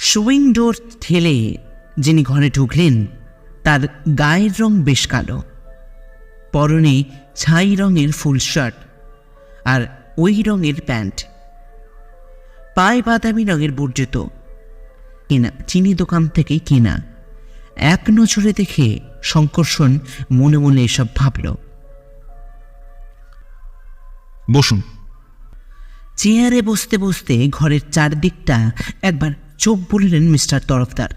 Swing ডোর ঠেলে যিনি ঘরে ঢুকলেন তার গায়ের রং বেশ কালো, পরনে ছাই রঙের ফুল শার্ট আর ওই রঙের প্যান্ট, পায়ে বাদামি রঙের বুট জুতো, কেনা চিনি দোকান থেকেই কেনা। এক নজরে দেখে শঙ্কর্ষণ মনে মনে এসব ভাবল। বসুন। চেয়ারে বসতে বসতে ঘরের চারদিকটা একবার চোখ বুলালেন মিস্টার তরফদার।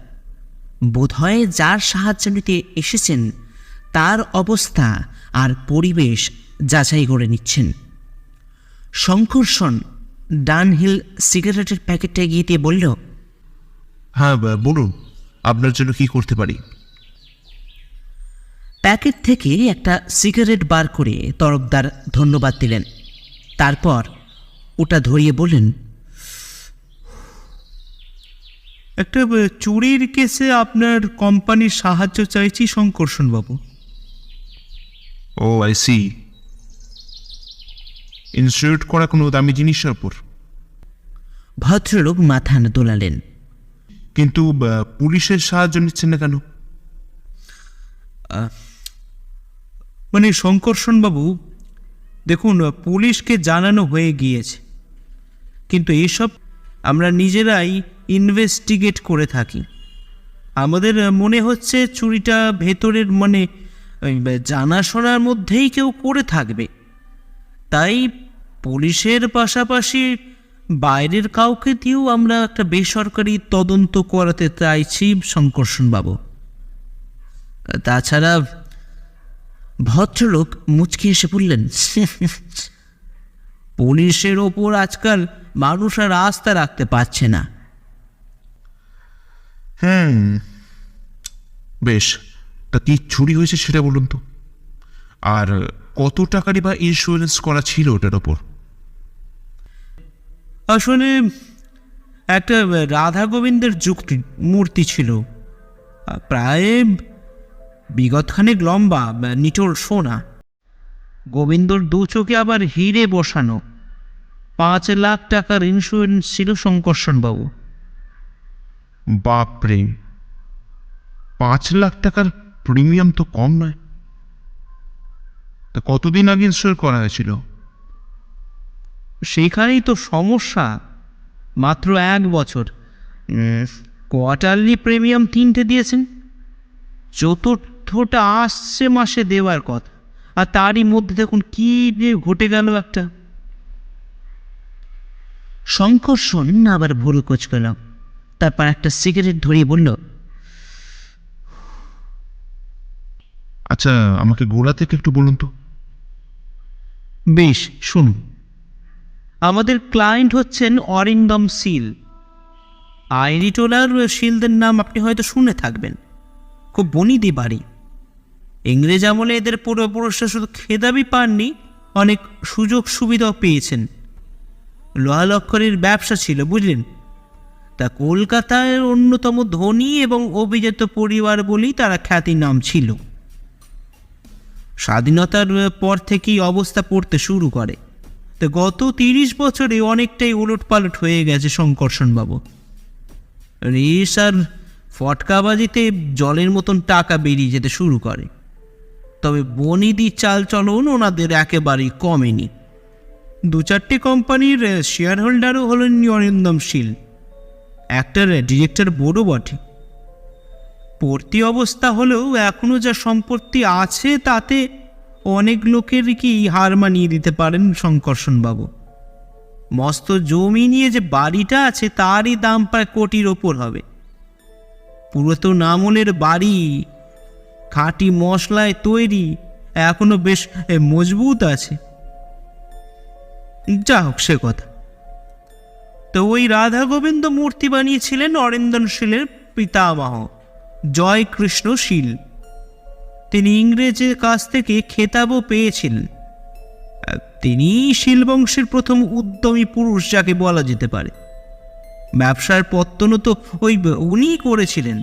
বোধহয় যার সাহায্য নিতে এসেছেন তার অবস্থা আর পরিবেশ যাচাই করে নিচ্ছেন। শঙ্কর্ষণ ডানহিল সিগারেটের প্যাকেটটা এগিয়ে দিয়ে বলল, হ্যাঁ বলুন, আপনার জন্য কি করতে পারি? প্যাকেট থেকে একটা সিগারেট বার করে তরফদার ধন্যবাদ দিলেন। তারপর ওটা ধরিয়ে বললেন, একটা চুরির কেসে আপনার কোম্পানির সাহায্য চাইছি শঙ্কর্ষণবাবু। ও আই সি। ইনস্যুরেট করা কোনো দামি জিনিসের ওপর? ভদ্রলোক মাথা দোলালেন। কিন্তু পুলিশের সাহায্য নিচ্ছেন না কেন? মানে শঙ্কর্ষণবাবু, দেখুন, পুলিশকে জানানো হয়ে গিয়েছে, কিন্তু এসব আমরা নিজেরাই ইনভেস্টিগেট করে থাকি। আমাদের মনে হচ্ছে চুরিটা ভেতরের মানে জানাশোনার মধ্যেই কেউ করে থাকবে, তাই পুলিশের পাশাপাশি বাইরের কাউকে দিয়েও আমরা একটা বেসরকারি তদন্ত করাতে চাইছি শঙ্কর্ষণবাবু। তাছাড়া ভদ্রলোক মুচকি এসে বললেন, পুলিশের ওপর আজকাল মানুষ আর আস্থা রাখতে পারছে না। বেশ, তা কি চুরি হয়েছে সেটা বলুন তো। আর কত টাকারই বা ইন্স্যুরেন্স করা ছিল ওটার ওপর? আসলে একটা রাধা গোবিন্দের মূর্তি ছিল, প্রায় বিগতখানেক লম্বা, নিটোল সোনা। গোবিন্দর দু চোখে আবার হিরে বসানো। 5 লাখ টাকার ইন্স্যুরেন্স ছিল শঙ্কর্ষণবাবু। বাপরে, 5 লাখ টাকার প্রিমিয়াম তো কম নয়। তা কতদিন আগে ইন্স্যুর করা হয়েছিল? সেখানেই তো সমস্যা, মাত্র 1 বছর। কোয়ার্টারলি প্রিমিয়াম 3টে দিয়েছেন, চতুর্থটা আসছে মাসে দেওয়ার কথা, আর তারই মধ্যে দেখুন কি যে ঘটে গেল একটা। শঙ্কর্ষণ আবার ভুরু কুঁচকাল। তারপর একটা সিগারেট ধরিয়ে বলল, আচ্ছা, আমাকে গোড়া থেকে একটু বলুন তো। বেশ, শুনুন। আমাদের ক্লায়েন্ট হচ্ছেন অরিন্দম শীল। আইরিটোলার শীলদের নাম আপনি হয়তো শুনে থাকবেন। খুব বনিদি বাড়ি। ইংরেজ আমলে এদের পূর্বপুরুষরা শুধু খেতাবই পাননি, অনেক সুযোগ সুবিধাও পেয়েছেন। লোহা লক্করের ব্যবসা ছিল, বুঝলেন। তা কলকাতার অন্যতম ধনী এবং অভিজাত পরিবার বলেই তারা খ্যাতির নাম ছিল। স্বাধীনতার পর থেকেই অবস্থা পড়তে শুরু করে। তো গত 30 বছরে অনেকটাই উলটপালট হয়ে গেছে শঙ্কর্ষণবাবু। রেস আর ফটকাবাজিতে জলের মতন টাকা বেরিয়ে যেতে শুরু করে। তবে বনিদি চালচলন ওনাদের একেবারেই কমেনি। 2-4টে কোম্পানির শেয়ার হোল্ডারও হলেন অরিন্দম শীল। একটার ডিরেক্টর বোর্ডও বটে। পড়তি অবস্থা হলেও এখনও যা সম্পত্তি আছে তাতে অনেক লোকের কি হার মানিয়ে দিতে পারেন শঙ্কর্ষণবাবু। মস্ত জমি নিয়ে যে বাড়িটা আছে তারই দাম প্রায় কোটির ওপর হবে। পুরাতন আমলের বাড়ি, খাঁটি মশলায় তৈরি, এখনো বেশ মজবুত আছে। যা হোক, সে কথা। তো ওই রাধা গোবিন্দ মূর্তি বানিয়েছিলেন অরিন্দম শীলের পিতামহ জয় কৃষ্ণ শীল। তিনি ইংরেজের কাছ থেকে খেতাবও পেয়েছিলেন। তিনি শীল বংশের প্রথম উদ্যমী পুরুষ যাকে বলা যেতে পারে। ব্যবসার পত্তনও তো ওই উনিই করেছিলেন।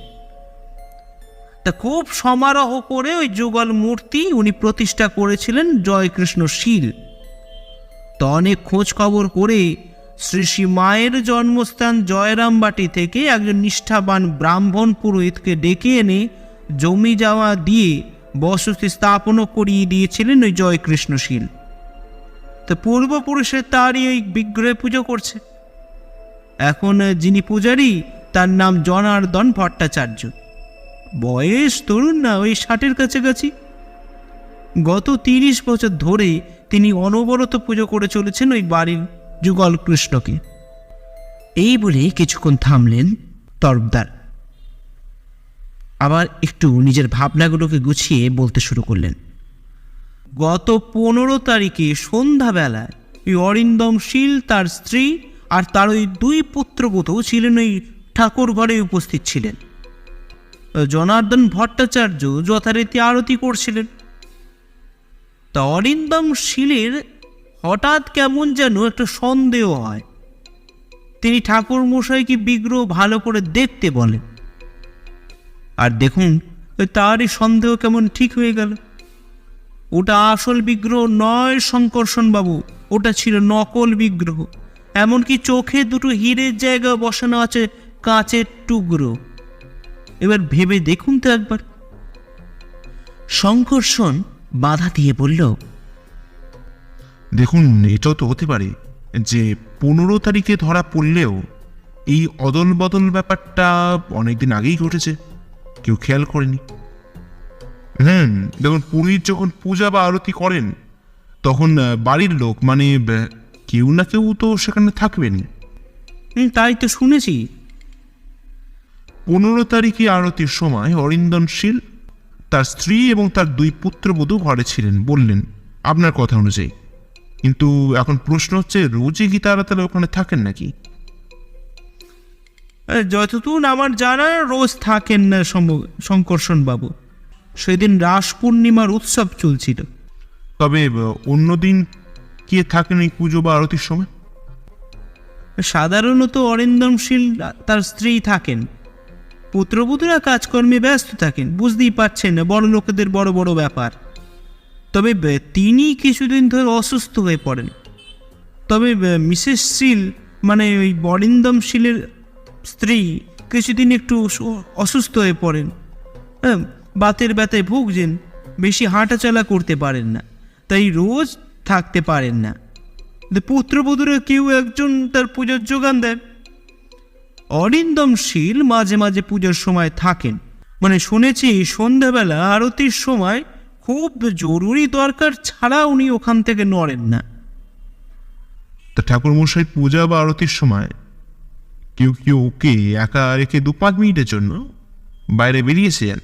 তা খুব সমারোহ করে ওই যুগল মূর্তি উনি প্রতিষ্ঠা করেছিলেন জয়কৃষ্ণ শীল। তো অনেক খোঁজ খবর করে শ্রী শ্রী মায়ের জন্মস্থান জয়রামবাটি থেকে একজন নিষ্ঠাবান ব্রাহ্মণ পুরোহিতকে ডেকে এনে জমি যাওয়া দিয়ে বসতি স্থাপনও করিয়ে দিয়েছিলেন ওই জয়কৃষ্ণশীল। তো পূর্বপুরুষের তারই ওই বিগ্রহে পুজো করছে। এখন যিনি পূজারী তার নাম জনার্দন ভট্টাচার্য। বয়স তরুণ না, ওই 60-এর কাছাকাছি। গত 30 বছর ধরে তিনি অনবরত পুজো করে চলেছেন ওই বাড়ির যুগল কৃষ্ণকে। এই বলে কিছুক্ষণ থামলেন তরফদার, আবার একটু নিজের ভাবনাগুলোকে গুছিয়ে বলতে শুরু করলেন। গত 15 তারিখে সন্ধ্যাবেলায় ওই অরিন্দম শীল, তার স্ত্রী আর তার ওই 2 পুত্রবধূ ছিলেন ওই ঠাকুর ঘরে উপস্থিত ছিলেন। জনার্দন ভট্টাচার্য যথারীতি আরতি করছিলেন। তা অরিন্দম শীলের হঠাৎ কেমন যেন একটা সন্দেহ হয়। তিনি ঠাকুর মশাইকে বিগ্রহ ভালো করে দেখতে বলেন। আর দেখুন, ওই তারই সন্দেহ কেমন ঠিক হয়ে গেল। ওটা আসল বিগ্রহ নয় শঙ্কর্ষণ বাবু, ওটা ছিল নকল বিগ্রহ। এমনকি চোখে 2 হীরের জায়গায় বসানো আছে কাঁচের টুকরো। এবার ভেবে দেখুন তো একবার। শঙ্কর্ষণ বাধা দিয়ে বলল, দেখুন, এটাও তো হতে পারে যে 15 তারিখে ধরা পড়লেও এই অদল বদল ব্যাপারটা অনেকদিন আগেই ঘটেছে, কেউ খেয়াল করেনি। দেখুন, পুরীর যখন পূজা বা আরতি করেন তখন বাড়ির লোক মানে কেউ না কেউ তো সেখানে থাকবেন। তাই তো শুনেছি। 15 তারিখে আরতির সময় অরিন্দম শীল, তার স্ত্রী এবং তার 2 পুত্রবধূ ঘরে ছিলেন বললেন আপনার কথা অনুযায়ী। কিন্তু এখন প্রশ্ন হচ্ছে, রোজই কি তারা ওখানে থাকেন নাকি? যতদূর আমার জানা রোজ থাকেন না শঙ্কর্ষণ বাবু। সেদিন রাস পূর্ণিমার উৎসব চলছিল। তবে অন্যদিন কি থাকেন এই পুজো বা আরতির সময়? সাধারণত অরিন্দমশীল তার স্ত্রী থাকেন, পুত্রবধূরা কাজকর্মে ব্যস্ত থাকেন। বুঝতেই পারছেন না, বড় লোকেদের বড় বড় ব্যাপার। তবে তিনি কিছুদিন ধরে অসুস্থ হয়ে পড়েন। তবে মিসেস শীল মানে ওই অরিন্দমশীলের স্ত্রী কিছুদিন একটু অসুস্থ হয়ে পড়েন। বাতের ব্যথায় ভুগছেন, বেশি হাঁটাচলা করতে পারেন না, তাই রোজ থাকতে পারেন না। পুত্রবধূরা কেউ একজন তার পুজোর যোগান দেন। অরিন্দমশীল মাঝে মাঝে পুজোর সময় থাকেন। মানে শুনেছি সন্ধ্যাবেলা আরতির সময় খুব জরুরি দরকার ছাড়া উনি ওখান থেকে নড়েন না। তা ঠাকুর মশাই পূজা বা আরতির সময় কেউ কেউ ওকে একা রেখে 2-5 মিনিটের জন্য বাইরে বেরিয়েছেন,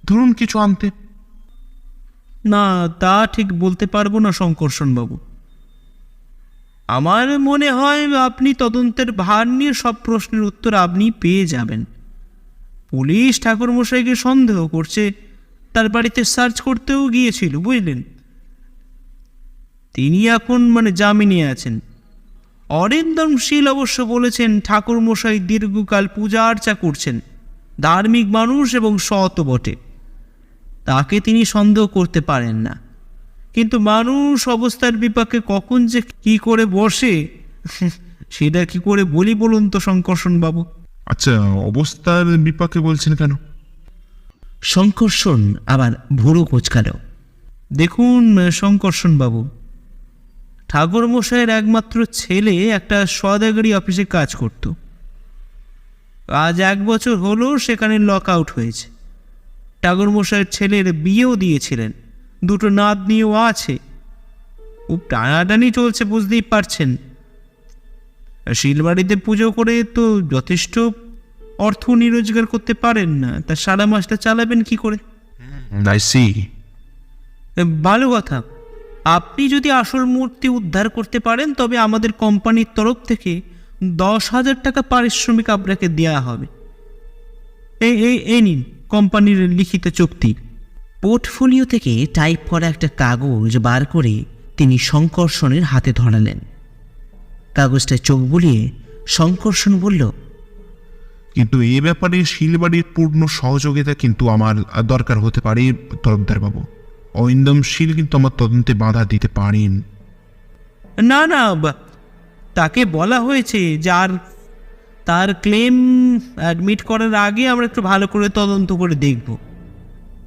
ধরুন কিছু আনতে? না, তা ঠিক বলতে পারবো না শঙ্কর্ষণ বাবু। আমার মনে হয় আপনি তদন্তের ভার নিয়ে সব প্রশ্নের উত্তর আপনি পেয়ে যাবেন। পুলিশ ঠাকুরমশাইকে সন্দেহ করছে, তার বাড়িতে সার্চ করতেও গিয়েছিল, বুঝলেন। তিনি এখন জামিনে আছেন। অরিন্দমশীল অবশ্য বলেছেন ঠাকুরমশাই দীর্ঘকাল পূজা আর্চা করছেন, ধার্মিক মানুষ এবং সৎ বটে, তাকে তিনি সন্দেহ করতে পারেন না। কিন্তু মানুষ অবস্থার বিপাকে কখন যে কি করে বসে সেটা কি করে বলি বলুন তো শঙ্কর্ষণ বাবু। আচ্ছা, অবস্থার বিপাকে বলছেন কেন? শঙ্কর্ষণ আবার ভুরু কোঁচকাল। দেখুন শঙ্কর্ষণ বাবু, ঠাকুরমশাইয়ের একমাত্র ছেলে একটা সওদাগরি অফিসে কাজ করত। আজ 1 বছর হলো সেখানে লক আউট হয়েছে। ঠাকুরমশাইয়ের ছেলের বিয়েও দিয়েছিলেন, 2 নাতনিও আছে। খুব টানাটানি চলছে, বুঝতেই পারছেন। শিলবাড়িতে পুজো করে তো যথেষ্ট অর্থ রোজগার করতে পারেন না, তা সারা মাসটা চালাবেন কি করে? ভালো কথা, আপনি যদি আসল মূর্তি উদ্ধার করতে পারেন তবে আমাদের কোম্পানির তরফ থেকে 10,000 টাকা পারিশ্রমিক আপনাকে দেওয়া হবে। এই নিন কোম্পানির লিখিত চুক্তি। পোর্টফোলিও থেকে টাইপ করা একটা কাগজ বার করে তিনি শঙ্কর্ষণের হাতে ধরালেন। কাগজটায় চোখ বুলিয়ে শঙ্কর্ষণ বলল, কিন্তু এ ব্যাপারে শিলবাড়ির পূর্ণ সহযোগিতা কিন্তু আমার দরকার হতে পারে তরফদার বাবু। অরিন্দম শীল কিন্তু আমার তদন্তে বাধা দিতে পারেন। না, তাকে বলা হয়েছে যে তার ক্লেম অ্যাডমিট করার আগে আমরা একটু ভালো করে তদন্ত করে দেখব।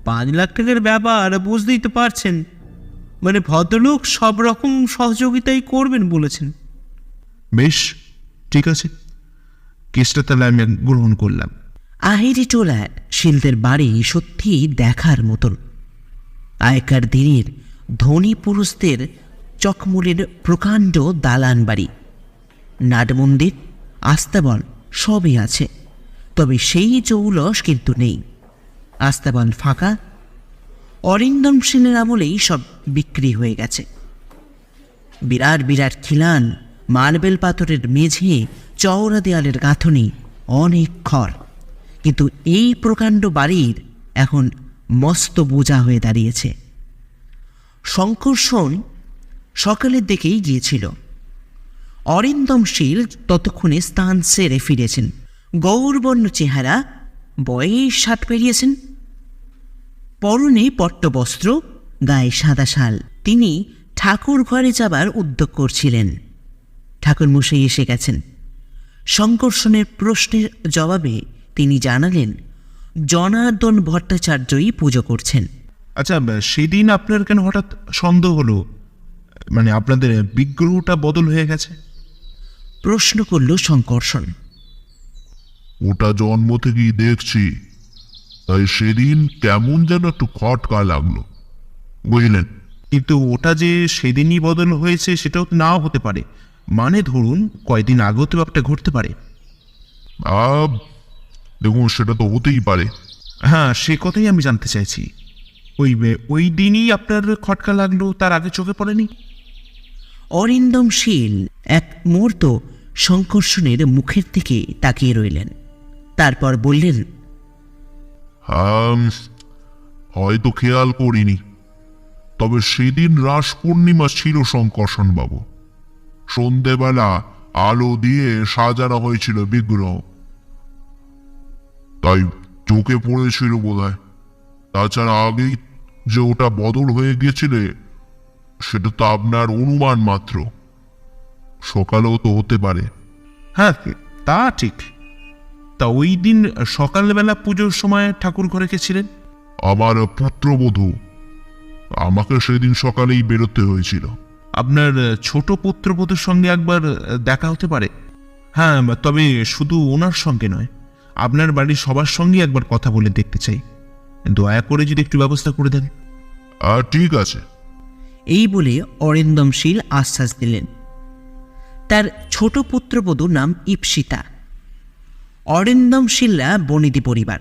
5 লাখ টাকার ব্যাপার, বুঝতেই তো পারছেন। মানে ভদ্রলোক সব রকম সহযোগিতাই করবেন বলেছেন। বেশ, ঠিক আছে, কেসটা তাহলে আমি গ্রহণ করলাম। আহেরি টোলা শিলদের বাড়ি সত্যি দেখার মতন। আগেকার দিনের ধনী পুরুষদের চকমুলের প্রকাণ্ড দালান বাড়ি, নাট মন্দির, আস্তাবল সবই আছে, তবে সেই জৌলস কিন্তু নেই। আস্তাবল ফাঁকা। অরিন্দম সেনের আমলেই সব বিক্রি হয়ে গেছে। বিরাট বিরাট খিলান, মার্বেল পাথরের মেঝে, চওড়া দেয়ালের গাঁথনি, অনেক খড়। কিন্তু এই প্রকাণ্ড বাড়ির এখন মস্ত বোঝা হয়ে দাঁড়িয়েছে। শঙ্করসন সকালের দিকেই গিয়েছিল। অরিন্দম শীল ততক্ষণে স্থান সেরে ফিরেছেন। গৌরবর্ণ চেহারা, বয়স 60 পেরিয়েছেন, পরনে পট্টবস্ত্র, গায়ে সাদা শাল। তিনি ঠাকুর ঘরে যাবার উদ্যোগ করছিলেন। ঠাকুরমশাই এসে গেছেন। শঙ্করসনের প্রশ্নের জবাবে তিনি জানালেন জনার্দন ভট্টাচার্যই পুজো করছেন। আচ্ছা, সেদিন আপনার কেন হঠাৎ সন্দেহ হলো, মানে আপনাদের বিগ্রহটা বদল হয়ে গেছে? প্রশ্ন করল শঙ্করসন। ওটা জন্ম থেকেই দেখছি, তাই সেদিন কেমন যেন একটু খটকা লাগলো, বুঝলেন? কিন্তু ওটা যে সেদিনই বদল হয়েছে সেটাও তো নাও হতে পারে। মানে ধরুন কয়দিন আগেও তো ব্যাপারটা ঘটতে পারে। দেখুন, সেটা তো হতেই পারে। হ্যাঁ, সে কথাই আমি জানতে চাইছি। ওই দিনই আপনার খটকা লাগলো, তার আগে চোখে পড়েনি? অরিন্দম শীল এক মুহূর্ত শঙ্করসনের মুখের দিকে তাকিয়ে রইলেন, তারপর বললেন, হয়তো খেয়াল করিনি, তবে সেদিন রাস পূর্ণিমা ছিল শঙ্করসন বাবু। সন্ধেবেলা আলো দিয়ে সাজানো হয়েছিল বিগ্রহ, তাই চোখে পড়েছিল বোধহয়। তাছাড়া আগেই যে ওটা বদল হয়ে গিয়েছিল সেটা তো আপনার অনুমান মাত্র, সকালেও তো হতে পারে। হ্যাঁ, তা ঠিক। তা ওই দিন সকালবেলা পুজোর সময় ঠাকুর ঘরে গেছিলেন? আমার পুত্রবধূ, আমাকে সেদিন সকালেই বেরোতে হয়েছিল। আপনার ছোট পুত্রবধূর সঙ্গে একবার দেখা হতে পারে? হ্যাঁ, তবে শুধু ওনার সঙ্গে নয়, আপনার বাড়ির সবার সঙ্গে একবার কথা বলে দেখতে চাই। দয়া করে যদি একটু ব্যবস্থা করে দেন। ঠিক আছে। এই বলে অরিন্দম শীল আশ্বাস দিলেন। তার ছোট পুত্রবধূর নাম ইপ্সিতা। অরিন্দম শীলরা বনিদি পরিবার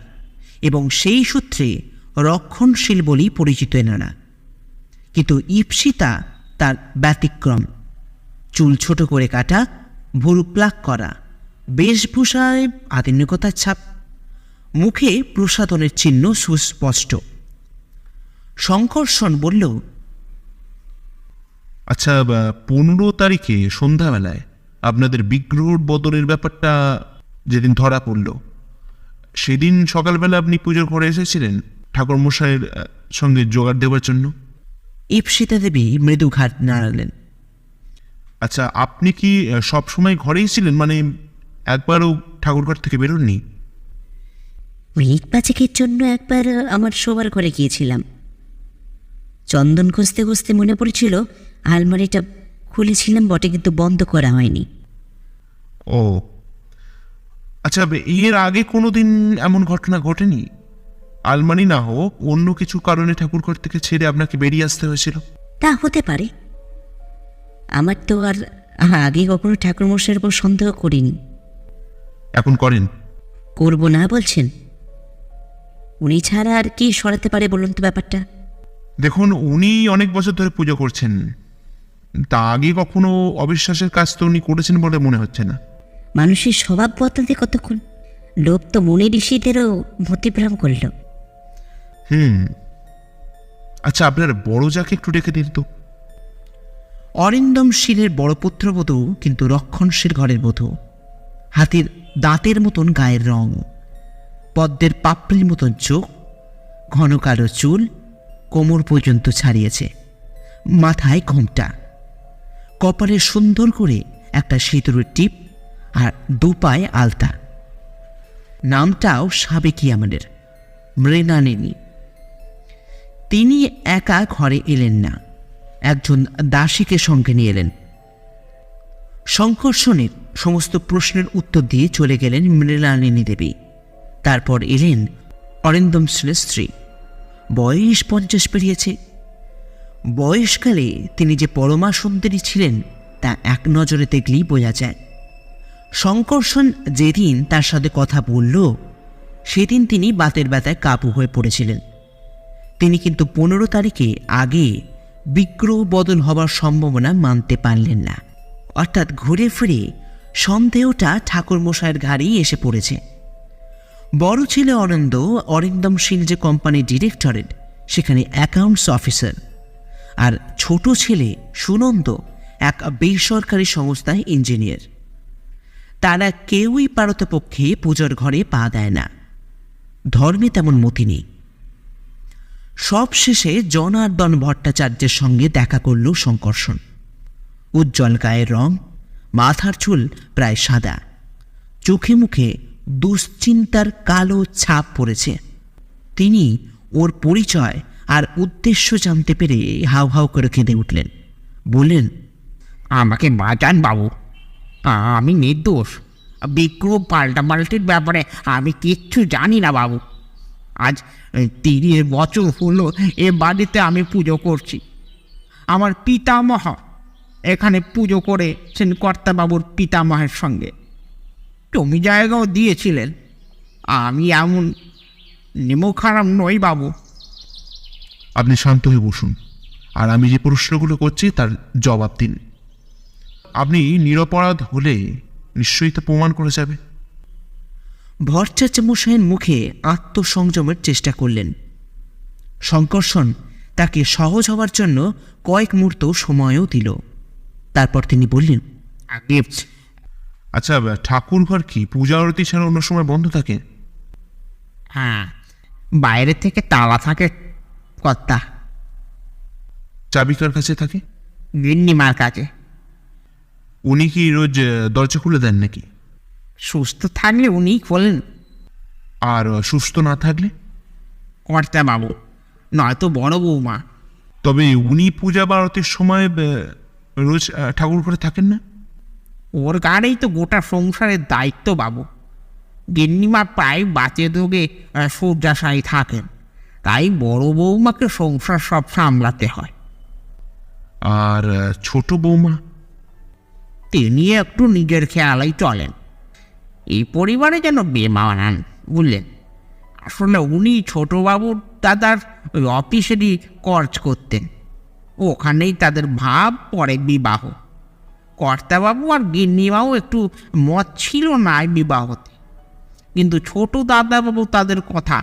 এবং সেই সূত্রে রক্ষণশীল বলেই পরিচিত এনারা। কিন্তু ইপ্সিতা তার ব্যতিক্রম। চুল ছোট করে কাটা, ভুরু প্লাক করা, বেশভূষায় আধুনিকতার ছাপ, মুখে প্রসাদনের চিহ্ন সুস্পষ্ট। শঙ্করসন বলল, আচ্ছা, 15 তারিখে সন্ধ্যাবেলায় আপনাদের বিগ্রহর বদলের ব্যাপারটা যেদিন ধরা পড়ল, সেদিন সকালবেলা আপনি পুজোর ঘরে এসেছিলেন ঠাকুর মশাইয়ের সঙ্গে জোগাড় দেওয়ার জন্য? ইপ্সিতা দেবী মৃদু ঘাট নাড়ালেন। আচ্ছা, আপনি কি সব সময় ঘরেই ছিলেন? মানে একবারও ঠাকুরঘর থেকে বেরোননি? মিনিট 5 জন্য একবার আমার শোবার ঘরে গিয়েছিলাম। চন্দন খুঁজতে খুঁজতে মনে পড়েছিল আলমারিটা খুলেছিলাম বটে, কিন্তু বন্ধ করা হয়নি। ও আচ্ছা, এর আগে কোনোদিন এমন ঘটনা ঘটেনি? আলমারি না হোক, অন্য কিছু কারণে ঠাকুরঘর থেকে ছেড়ে আপনাকে বেরিয়ে আসতে হয়েছিল? তা হতে পারে। আমার তো আর আগে কখনো ঠাকুরমশাইয়ের উপর সন্দেহ করিনি। এখন করেন? করব না বলছেন? উনি ছাড়া আর কি সরাতে পারে বলুন তো ব্যাপারটা? দেখুন, উনি অনেক বছর ধরে পুজো করছেন, তা আগে কখনো অবিশ্বাসের কাজ তো উনি করেছেন বলে মনে হচ্ছে না। মানুষের স্বভাব বদলাতে কতক্ষণ? লোভ তো মনে ঋষিদেরও মতিভ্রম করল। আচ্ছা, আপনার বড় যাকে একটু ডেকে দিন তো। অরিন্দম শীলের বড় পুত্রবধূ কিন্তু রক্ষণশীল ঘরের বধূ। হাতির দাঁতের মতন গায়ের রং, পদ্মের পাপড়ির মতন চোখ, ঘন কালো চুল কোমর পর্যন্ত ছাড়িয়েছে, মাথায় ঘোমটা, কপালে সুন্দর করে একটা সিঁদুরের টিপ আর দুপায়ে আলতা। নামটাও সাবেকি আমাদের, মৃণালিনী। তিনি একা ঘরে এলেন না, একজন দাসীকে সঙ্গে নিয়ে এলেন। শঙ্কর্ষণের সমস্ত প্রশ্নের উত্তর দিয়ে চলে গেলেন মৃণালিনী দেবী। তারপর এলেন অরিন্দম সেনের স্ত্রী। বয়স 50 পেরিয়েছে। বয়সকালে তিনি যে পরমা সুন্দরী ছিলেন তা এক নজরে দেখলেই বোঝা যায়। শঙ্কর্ষণ যেদিন তার সাথে কথা বলল সেদিন তিনি বাতের ব্যথায় কাবু হয়ে পড়েছিলেন। তিনি কিন্তু 15 তারিখে আগে বিগ্রহ বদল হবার সম্ভাবনা মানতে পারলেন না। অর্থাৎ ঘুরে ফিরে সন্দেহটা ঠাকুরমশাইয়ের ঘাড়েই এসে পড়েছে। বড় ছেলে অরিন্দ অরিন্দম শীল যে কোম্পানির ডিরেক্টরেট সেখানে অ্যাকাউন্টস অফিসার, আর ছোট ছেলে সুনন্দ এক বেসরকারি সংস্থায় ইঞ্জিনিয়ার। তারা কেউই পারতপক্ষে পুজোর ঘরে পা দেয় না, ধর্মে তেমন মতি নেই। সবশেষে জনার্দন ভট্টাচার্যের সঙ্গে দেখা করল শঙ্কর্ষণ। উজ্জ্বল গায়ের রং, মাথার চুল প্রায় সাদা, চোখে মুখে দুশ্চিন্তার কালো ছাপ পড়েছে। তিনি ওর পরিচয় আর উদ্দেশ্য জানতে পেরে হাউ হাউ করে কেঁদে উঠলেন। বললেন, আমাকে বাঁচান বাবু, আমি নির্দোষ। বিক্রম পাল্টাপাল্টির ব্যাপারে আমি কিচ্ছু জানি না বাবু। আজ 30 বছর হলো এ বাড়িতে আমি পুজো করছি। আমার পিতামহ এখানে পুজো করেছেন কর্তাবাবুর পিতামহের সঙ্গে, জমি জায়গাও দিয়েছিলেন। আমি এমন নিমখারাম নই বাবু। আপনি শান্ত হয়ে বসুন, আর আমি যে প্রশ্নগুলো করছি তার জবাব দিন। আপনি নিরপরাধ হলে নিশ্চয়ই তা প্রমাণ করে যাবে। ভট্টাচার্য মশাইয়ের মুখে আত্মসংযমের চেষ্টা করলেন। শঙ্কর্ষণ তাকে সহজ হওয়ার জন্য কয়েক মুহূর্ত সময়ও দিল। তারপর তিনি বললেন, আগে আচ্ছা, ঠাকুর ঘর কি পূজা আরতি ছাড়া অন্য সময় বন্ধ থাকে? হ্যাঁ, বাইরে থেকে তালা থাকে কর্তা। চাবি কার কাছে থাকে? গিন্নিমার কাছে। উনি কি রোজ দরজা খুলে দেন নাকি? সুস্থ থাকলে উনি খোলেন, আর সুস্থ না থাকলে? কর্তা বাবু নয়তো বড় বৌমা। তবে উনি পূজা বা আরতির সময় রোজ ঠাকুর ঘরে থাকেন না? ওর গাড়েই তো গোটা সংসারের দায়িত্ব বাবু। গিন্নিমা প্রায় বাঁচে ধোগে শয্যাশায়ী থাকেন, তাই বড় বৌমাকে সংসার সব সামলাতে হয়। আর ছোট বৌমা? তিনি একটু নিজের খেয়ালেই চলেন। এই পরিবারে যেন বেমানান, বুঝলেন। আসলে উনি ছোটবাবুর দাদার ওই অফিসেরই কাজ করতেন, ওখানেই তাদের ভাব পরে বিবাহ। কর্তাবাবু আর গিন্নিমাও একটু মত ছিল না এই বিবাহতে, কিন্তু ছোট দাদাবাবু তাদের কথা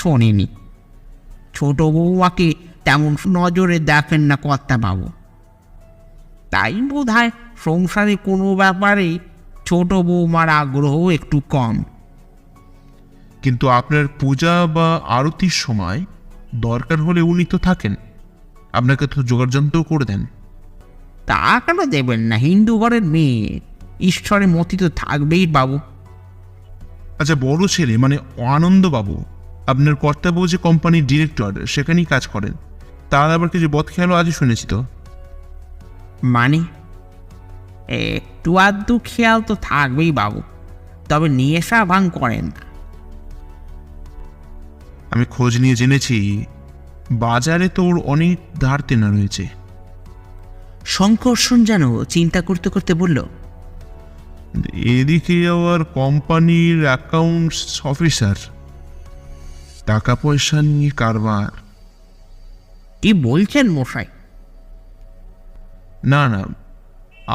শোনেনি। ছোট বৌমাকে তেমন নজরে দেখেন না কর্তাবাবু, তাই বোধ হয় সংসারে কোনো ব্যাপারে ছোট বৌমার আগ্রহ একটু কম। কিন্তু আপনার পূজা বা আরতির সময় দরকার হলে উনি তো থাকেন, আপনাকে তো জোগাড় যন্ত্রও করে দেন। তা কেন দেবেন না? হিন্দু ঘরের মেয়ে, ঈশ্বরের মতি তো থাকবেই বাবু। আচ্ছা, বড় ছেলে মানে আনন্দবাবু, আপনার কর্তাবাবু যে কোম্পানির ডিরেক্টর সেখানেই কাজ করেন, তার আবার কিছু বদ খেয়ালও আজই শুনেছি তো। মানে একটু আধটু খেয়াল তো থাকবেই বাবু, তবে নেশা ভাঙ করেন না। আমি খোঁজ নিয়ে জেনেছি বাজারে তো ওর অনেক ধার দেনা রয়েছে। শঙ্কর্ষণ যেন চিন্তা করতে করতে বলল, এদিকে আবার কোম্পানির অ্যাকাউন্টস অফিসার, টাকা পয়সা নিয়ে কারবার। কি বলছেন মশাই? না না,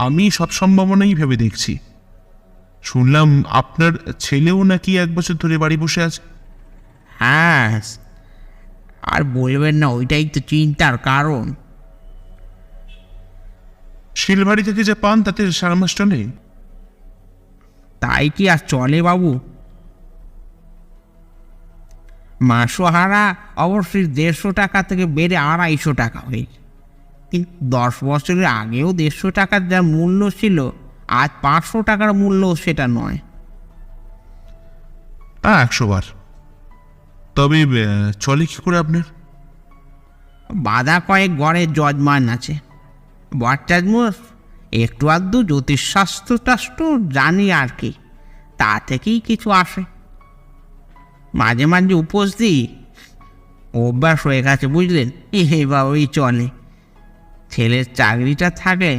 আমি সব সম্ভাবনাই ভেবে দেখছি। শুনলাম আপনার ছেলেও নাকি 1 বছর ধরে বাড়ি বসে আছে। হ্যাঁ, আর বলবেন না, ওইটাই তো চিন্তার কারণ। শিলবাড়ি থেকে যা পান তাতে সারা মাস চলে? তাই কি আর চলে বাবু? মাসোহারা অবশ্যই 150 টাকা থেকে বেড়ে 250 টাকা হয়েছে, কিন্তু 10 বছরের আগেও 150 টাকার যা মূল্য ছিল আজ 500 টাকার মূল্য সেটা নয়। তা 100 বার। তবে চলে কি করে আপনার? বাধা কয়েক ঘরের যজমান আছে, ভট্টাচার্য একটু আধটু জ্যোতিষশাস্ত্র টাস্ত্র জানি আর কি, তা থেকেই কিছু আসে। মাঝে মাঝে উপোস দিই, অভ্যাস হয়ে গেছে বুঝলেন, এইভাবেই চলে। ছেলের চাকরিটা থাকে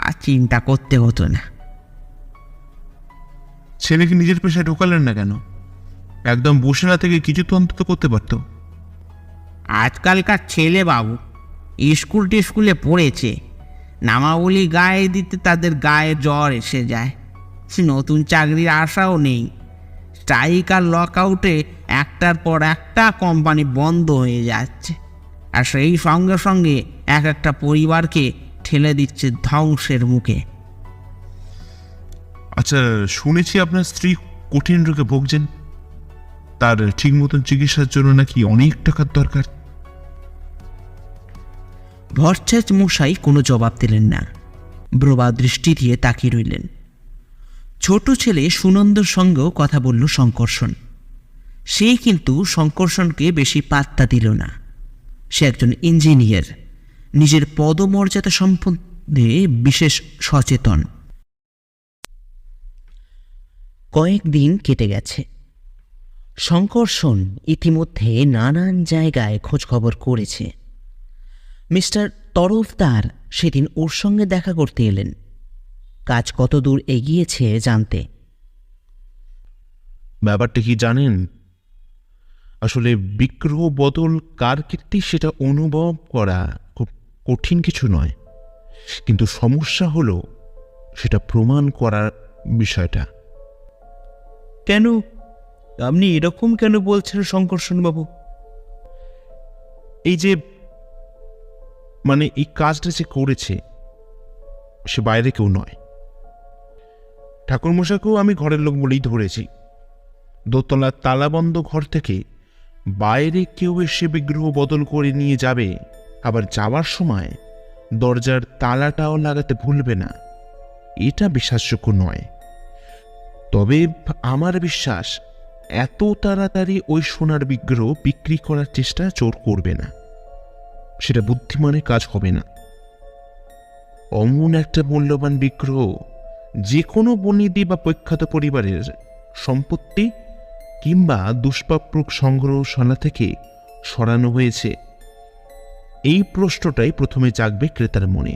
আর চিন্তা করতে হতো না। ছেলেকে নিজের পেশায় ঢোকালেন না কেন? একদম বসে না থেকে কিছু তো অন্তত করতে পারতো। আজকালকার ছেলে বাবু স্কুল টিস্কুলে পড়েছে, নামাবলি গায়ে দিতে তাদের গায়ে জ্বর এসে যায়। নতুন চাকরির আশাও নেই। স্ট্রাইক আর লক আউটে একটার পর একটা কোম্পানি বন্ধ হয়ে যাচ্ছে, আর সেই সঙ্গে সঙ্গে এক একটা পরিবারকে ঠেলে দিচ্ছে ধ্বংসের মুখে। আচ্ছা, শুনেছি আপনার স্ত্রী কঠিন রোগে ভুগছেন, তার ঠিক মতন চিকিৎসার জন্য নাকি অনেক টাকার দরকার। ভট্টাচার্য মশাই কোনো জবাব দিলেন না, ব্রবা দৃষ্টি দিয়ে তাকিয়ে রইলেন। ছোট ছেলে সুনন্দর সঙ্গেও কথা বলল শঙ্কর্ষণ। সে কিন্তু শঙ্কর্ষণকে বেশি পাত্তা দিল না। সে একজন ইঞ্জিনিয়ার, নিজের পদমর্যাদা সম্বন্ধে বিশেষ সচেতন। কয়েকদিন কেটে গেছে। শঙ্কর্ষণ ইতিমধ্যে নানান জায়গায় খোঁজখবর করেছে। মিস্টার তরফদার সেদিন ওর সঙ্গে দেখা করতে এলেন, কাজ কত দূর এগিয়েছে জানতে। ব্যাপারটা কি জানেন? আসলে বিগ্রহ বদল কার কীর্তি সেটা অনুভব করা খুব কঠিন কিছু নয়, কিন্তু সমস্যা হলো সেটা প্রমাণ করার বিষয়টা। কেন আপনি এরকম কেন বলছেন শঙ্কর্ষণবাবু? এই যে মানে এই কাজটা যে করেছে সে বাইরে কেউ নয়। ঠাকুরমশাইকেও আমি ঘরের লোক বলেই ধরেছি। দোতলার তালাবন্ধ ঘর থেকে বাইরে কেউ এসে বিগ্রহ বদল করে নিয়ে যাবে, আবার যাওয়ার সময় দরজার তালাটাও লাগাতে ভুলবে না, এটা বিশ্বাসযোগ্য নয়। তবে আমার বিশ্বাস এত তাড়াতাড়ি ওই সোনার বিগ্রহ বিক্রি করার চেষ্টা চোর করবে না, সেটা বুদ্ধিমানের কাজ হবে না। অমন একটা মূল্যবান বিগ্রহ যে কোনো বনিদি বা প্রখ্যাত পরিবারের সম্পত্তি কিংবা দুষ্প্রাপ্য সংগ্রহশালা থেকে সরানো হয়েছে, এই প্রশ্নটাই প্রথমে জাগবে ক্রেতার মনে।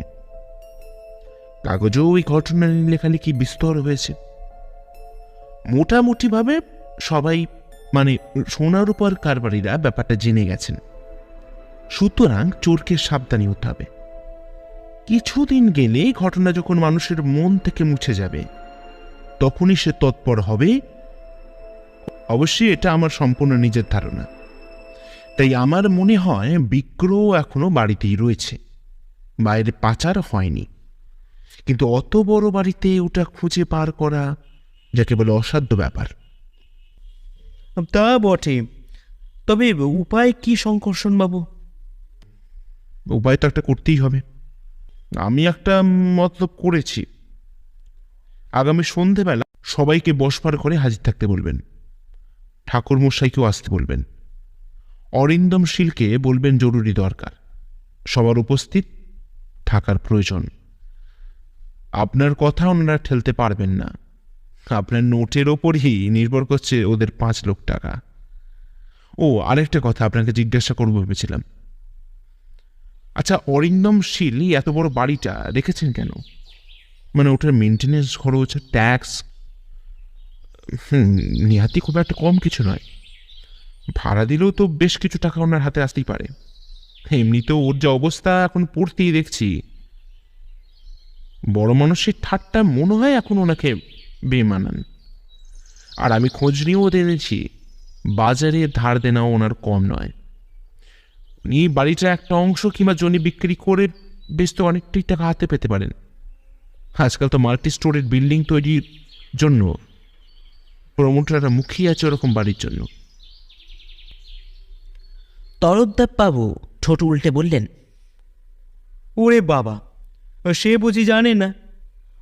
কাগজেও ওই ঘটনা নিয়ে লেখালেখি বিস্তর হয়েছে। মোটামুটিভাবে সবাই মানে সোনার উপর কারবারিরা ব্যাপারটা জেনে গেছেন। সুতরাং চোরকে সাবধানী হতে হবে। কিছুদিন গেলে ঘটনা যখন মানুষের মন থেকে মুছে যাবে তখনই সে তৎপর হবে। অবশ্যই এটা আমার সম্পূর্ণ নিজের ধারণা। তাই আমার মনে হয় বিগ্রহ এখনো বাড়িতেই রয়েছে, বাইরে পাচার হয়নি। কিন্তু অত বড় বাড়িতে ওটা খুঁজে পার করা যাকে বলে অসাধ্য ব্যাপার। তা বটে, তবে উপায় কি শঙ্কর্ষণবাবু? উপায় তো একটা করতেই হবে। আমি একটা মতলব করেছি। আগামী সন্ধেবেলা সবাইকে বসবার করে হাজির থাকতে বলবেন, ঠাকুরমশাইকেও আসতে বলবেন, অরিন্দম শীলকে বলবেন জরুরি দরকার, সবার উপস্থিত থাকার প্রয়োজন। আপনার কথা ওনারা ঠেলতে পারবেন না, আপনার নোটের ওপরই নির্ভর করছে ওদের 5 লক্ষ টাকা। ও আরেকটা কথা আপনাকে জিজ্ঞাসা করবো ভেবেছিলাম। আচ্ছা, অরিন্দম শীল এত বড় বাড়িটা রেখেছেন কেন? মানে ওটার মেনটেনেন্স খরচ, ট্যাক্স নিহাতি খুব একটা কম কিছু নয়। ভাড়া দিলেও তো বেশ কিছু টাকা ওনার হাতে আসতেই পারে। এমনিতেও ওর যে অবস্থা এখন পড়তেই দেখছি, বড় মানুষের ঠাট্টা মনে হয় এখন ওনাকে বেমানান। আর আমি খোঁজ নিয়েও জেনেছি বাজারে ধার দেনাও ওনার কম নয়। উনি বাড়িটা একটা অংশ কিংবা জমি বিক্রি করে বেশ তো অনেকটাই টাকা হাতে পেতে পারেন। আজকাল তো মাল্টি স্টোরের বিল্ডিং তৈরির জন্য প্রমোটাররা মুখিয়ে আছে ওরকম বাড়ির জন্য। তরফদার বাবু ঠোঁট উল্টে বললেন, ওরে বাবা, সে বুঝি জানে না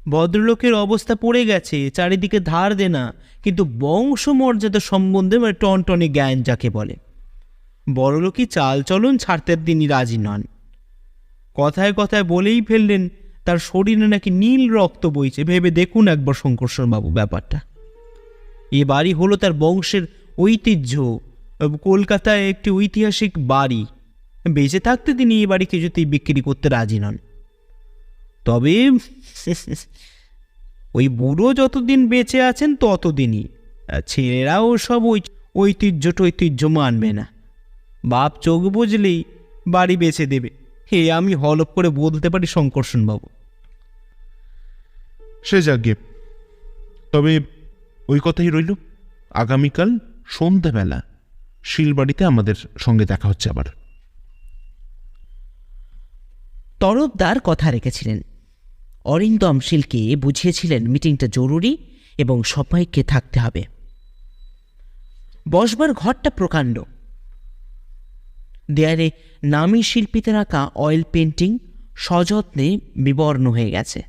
ভদ্রলোকের অবস্থা পড়ে গেছে, চারিদিকে ধার দেনা, কিন্তু বংশমর্যাদা সম্বন্ধে টনটনে জ্ঞান যাকে বলে। বড়লোকই চালচলন ছাড়তে তিনি রাজি নন। কথায় কথায় বলেই ফেললেন তার শরীরে নাকি নীল রক্ত বইছে। ভেবে দেখুন একবার শঙ্কর্ষণবাবু ব্যাপারটা। এ বাড়ি হলো তার বংশের ঐতিহ্য, কলকাতায় একটি ঐতিহাসিক বাড়ি। বেঁচে থাকতে তিনি এই বাড়ি কিছুতেই বিক্রি করতে রাজি নন। তবে ওই বুড়ো যতদিন বেঁচে আছেন ততদিনই, ছেলেরাও সব ঐতিহ্য মানবে না। বাপ চোখ বুঝলেই বাড়ি বেচে দেবে, হে আমি হলপ করে বলতে পারি শঙ্কর্ষণবাবু। সে যাগে, তবে ওই কথাই রইল, আগামীকাল সন্ধ্যাবেলা শিলবাড়িতে আমাদের সঙ্গে দেখা হচ্ছে আবার। তরফদার কথা রেখেছিলেন। অরিন্দম শীলকে বুঝিয়েছিলেন মিটিংটা জরুরি এবং সবাইকে থাকতে হবে। বসবার ঘরটা প্রকাণ্ড। দেয়ালে নামী শিল্পীদের আঁকা অয়েল পেন্টিং সযত্নে বিবর্ণ হয়ে গেছে।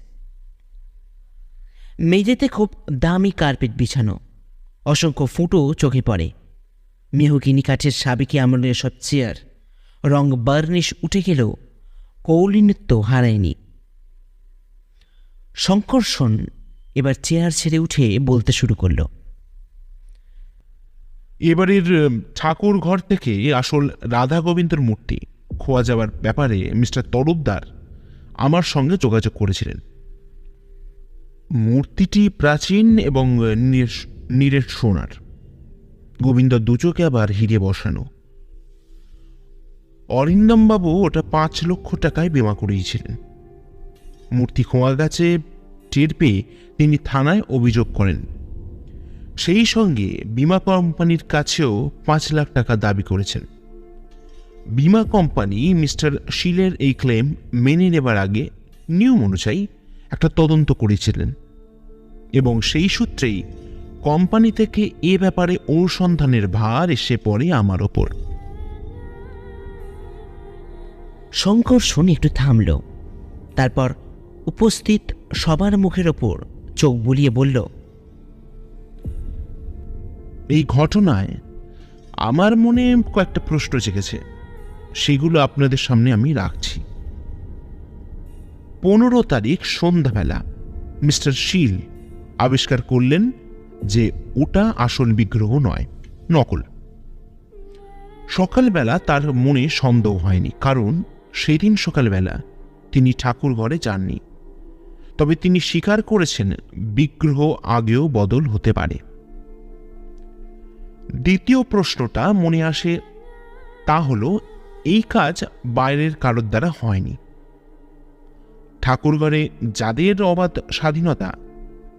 মেঝেতে খুব দামি কার্পেট বিছানো, অসংখ্য ফুটো চোখে পড়ে। মেহগিনি কাঠের সাবেকি আমলের সব চেয়ার, রং বার্নিশ উঠে গেলেও কৌলিনত্ব হারায়নি। শঙ্কর্ষণ এবার চেয়ার ছেড়ে উঠে বলতে শুরু করল। এবারের ঠাকুর ঘর থেকে আসল রাধা গোবিন্দর মূর্তি খোয়া যাওয়ার ব্যাপারে মিস্টার তরফদার আমার সঙ্গে যোগাযোগ করেছিলেন। মূর্তিটি প্রাচীন এবং নিরেট সোনার, গোবিন্দ দুচোখে আবার হিরে বসানো। অরিন্দমবাবু ওটা 5 লক্ষ টাকায় বিমা করিয়েছিলেন। মূর্তি খোয়া গেছে টের পেয়ে তিনি থানায় অভিযোগ করেন। সেই সঙ্গে বিমা কোম্পানির কাছেও 5 লাখ টাকা দাবি করেছেন। বিমা কোম্পানি মিস্টার শীলের এই ক্লেম মেনে নেবার আগে নিয়ম অনুযায়ী একটা তদন্ত করেছিলেন এবং সেই সূত্রেই কোম্পানি থেকে এ ব্যাপারে অনুসন্ধানের ভার এসে পড়ে আমার ওপর। শঙ্কর্ষণ একটু থামল, তারপর উপস্থিত সবার মুখের ওপর চোখ বুলিয়ে বলল, এই ঘটনায় আমার মনে কয়েকটা প্রশ্ন জেগেছে, সেগুলো আপনাদের সামনে আমি রাখছি। 15 তারিখ সন্ধ্যাবেলা মিস্টার শীল আবিষ্কার করলেন যে ওটা আসল বিগ্রহ নয়, নকল। সকালবেলা তার মনে সন্দেহ হয়নি, কারণ সেদিন সকালবেলা তিনি ঠাকুর ঘরে যাননি। তবে তিনি স্বীকার করেছেন বিগ্রহ আগেও বদল হতে পারে। দ্বিতীয় প্রশ্নটা মনে আসে, তা হলো এই কাজ বাইরের কারোর দ্বারা হয়নি। ঠাকুরঘরে যাদের অবাধ স্বাধীনতা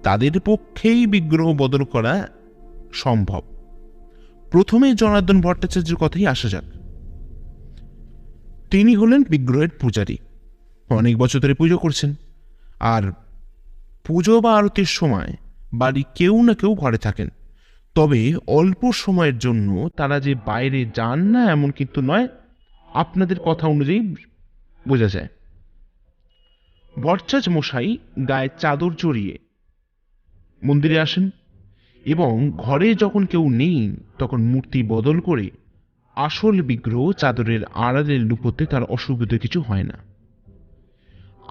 তাদের পক্ষেই বিগ্রহ বদল করা সম্ভব। প্রথমে জনার্দন ভট্টাচার্যের কথাই আসা যাক। তিনি হলেন বিগ্রহের পূজারী, অনেক বছর ধরে পুজো করছেন। আর পুজো বা আরতির সময় বাড়ি কেউ না কেউ ঘরে থাকেন, তবে অল্প সময়ের জন্য তারা যে বাইরে যান না এমন কিন্তু নয়, আপনাদের কথা অনুযায়ী বোঝা যায়। ভট্টাচার্য মশাই গায়ে চাদর জড়িয়ে মন্দিরে আসেন এবং ঘরে যখন কেউ নেই তখন মূর্তি বদল করে আসল বিগ্রহ চাদরের আড়ালে লুকোতে তার অসুবিধা কিছু হয় না।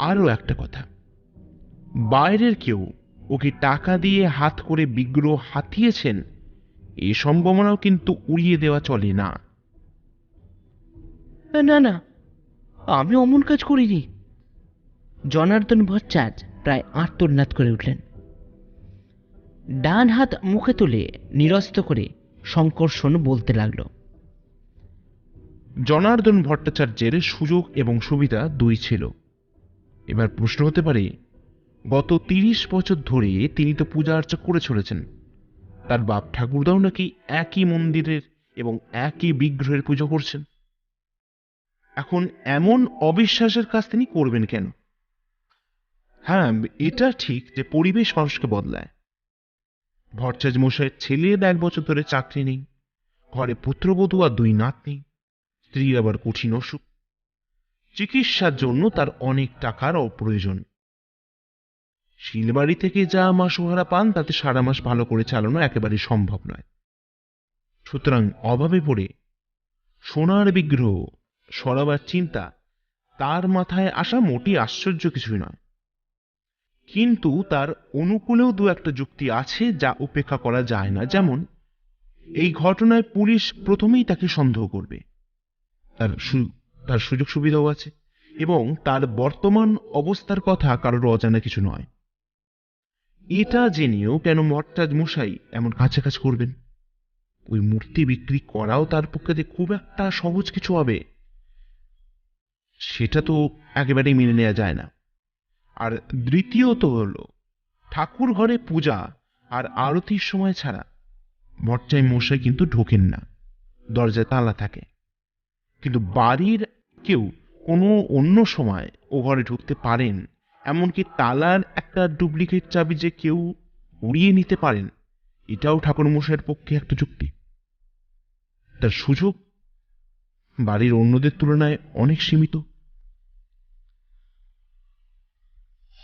আরও একটা কথা, বাইরের কেউ ওকে টাকা দিয়ে হাত করে বিগ্রহ হাতিয়েছেন এ সম্ভাবনাও কিন্তু উড়িয়ে দেওয়া চলে না। না না, আমি অমন কাজ করিনি। জনার্দন ভট্টাচার্য প্রায় আর্তনাদ করে উঠলেন। ডান হাত মুখে তুলে নিরস্ত করে শঙ্কর্ষণ বলতে লাগল, জনার্দন ভট্টাচার্যের সুযোগ এবং সুবিধা দুই ছিল। এবার প্রশ্ন হতে পারে, গত 30 বছর ধরে তিনি তো পূজা আর্চা করে চলেছেন, তার বাপ ঠাকুরদাও নাকি একই মন্দিরের এবং একই বিগ্রহের পুজো করছেন। এখন এমন অবিশ্বাসের কাজ তিনি করবেন কেন? হ্যাঁ, এটা ঠিক যে পরিবেশ মানুষকে বদলায়। ভট্টাচার্য মশাইয়ের ছেলের 1 বছর ধরে চাকরি নেই, ঘরে পুত্রবধূ আর 2 নাতনি, স্ত্রীর আবার কঠিন অসুখ, চিকিৎসার জন্য তার অনেক টাকার প্রয়োজন। শিলবাড়ি থেকে যা মাসোহারা পান তাতে সারা মাস ভালো করে চালানো একেবারে সম্ভব নয়। সুতরাং অভাবে পড়ে সোনার বিগ্রহ সরাবার চিন্তা তার মাথায় আসা মোটেই আশ্চর্য কিছুই নয়। কিন্তু তার অনুকূলেও দু একটা যুক্তি আছে যা উপেক্ষা করা যায় না। যেমন, এই ঘটনায় পুলিশ প্রথমেই তাকে সন্দেহ করবে, তার সুযোগ সুবিধাও আছে, এবং তার বর্তমান অবস্থার কথা কারোর অজানা কিছু নয়। এটা জেনেও কেন মহারাজ মশাই এমন কাছাকাছি করবেন? ওই মূর্তি বিক্রি করাও তার পক্ষে যে খুব একটা সহজ কিছু হবে সেটা তো একেবারেই মেনে নেওয়া যায় না। আর দ্বিতীয়ত হলো, ঠাকুর ঘরে পূজা আর আরতির সময় ছাড়া ভট্টাচার্য মশাই কিন্তু ঢোকেন না, দরজায় তালা থাকে। কিন্তু বাড়ির কেউ কোনো অন্য সময় ও ঘরে ঢুকতে পারেন, এমনকি তালার একটা ডুপ্লিকেট চাবি যে কেউ উড়িয়ে নিতে পারেন, এটাও ঠাকুর মশাইয়ের পক্ষে একটা যুক্তি। তার সুযোগ বাড়ির অন্যদের তুলনায় অনেক সীমিত।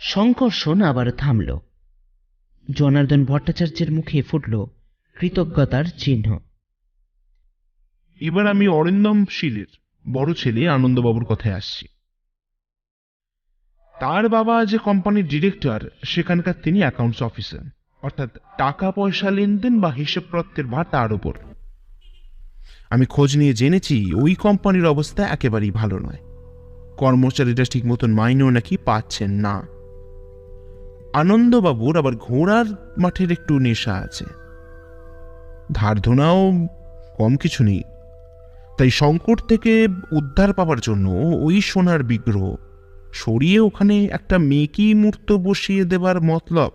শঙ্কর্ষণ আবারও থামল। জনার্দন ভট্টাচার্যের মুখে ফুটল কৃতজ্ঞতার চিহ্ন। এবার আমি অরিন্দম শীলের বড় ছেলে আনন্দবাবুর কথায় আসছি। তার বাবা যে কোম্পানির ডিরেক্টর, সেখানকার তিনি অ্যাকাউন্টস অফিসার, অর্থাৎ টাকা পয়সা লেনদেন বা হিসেবপত্রের ভার তার উপর। আমি খোঁজ নিয়ে জেনেছি ওই কোম্পানির অবস্থা একেবারেই ভালো নয়। কর্মচারীরা ঠিক মতন মাইনেও নাকি পাচ্ছেন না। আনন্দবাবুর আবার ঘোড়ার মাঠের একটু নেশা আছে, ধারধোনাও কম কিছু নেই। তাই সংকট থেকে উদ্ধার পাওয়ার জন্য ওই সোনার বিগ্রহ সরিয়ে ওখানে একটা মেকি মূর্ত বসিয়ে দেবার মতলব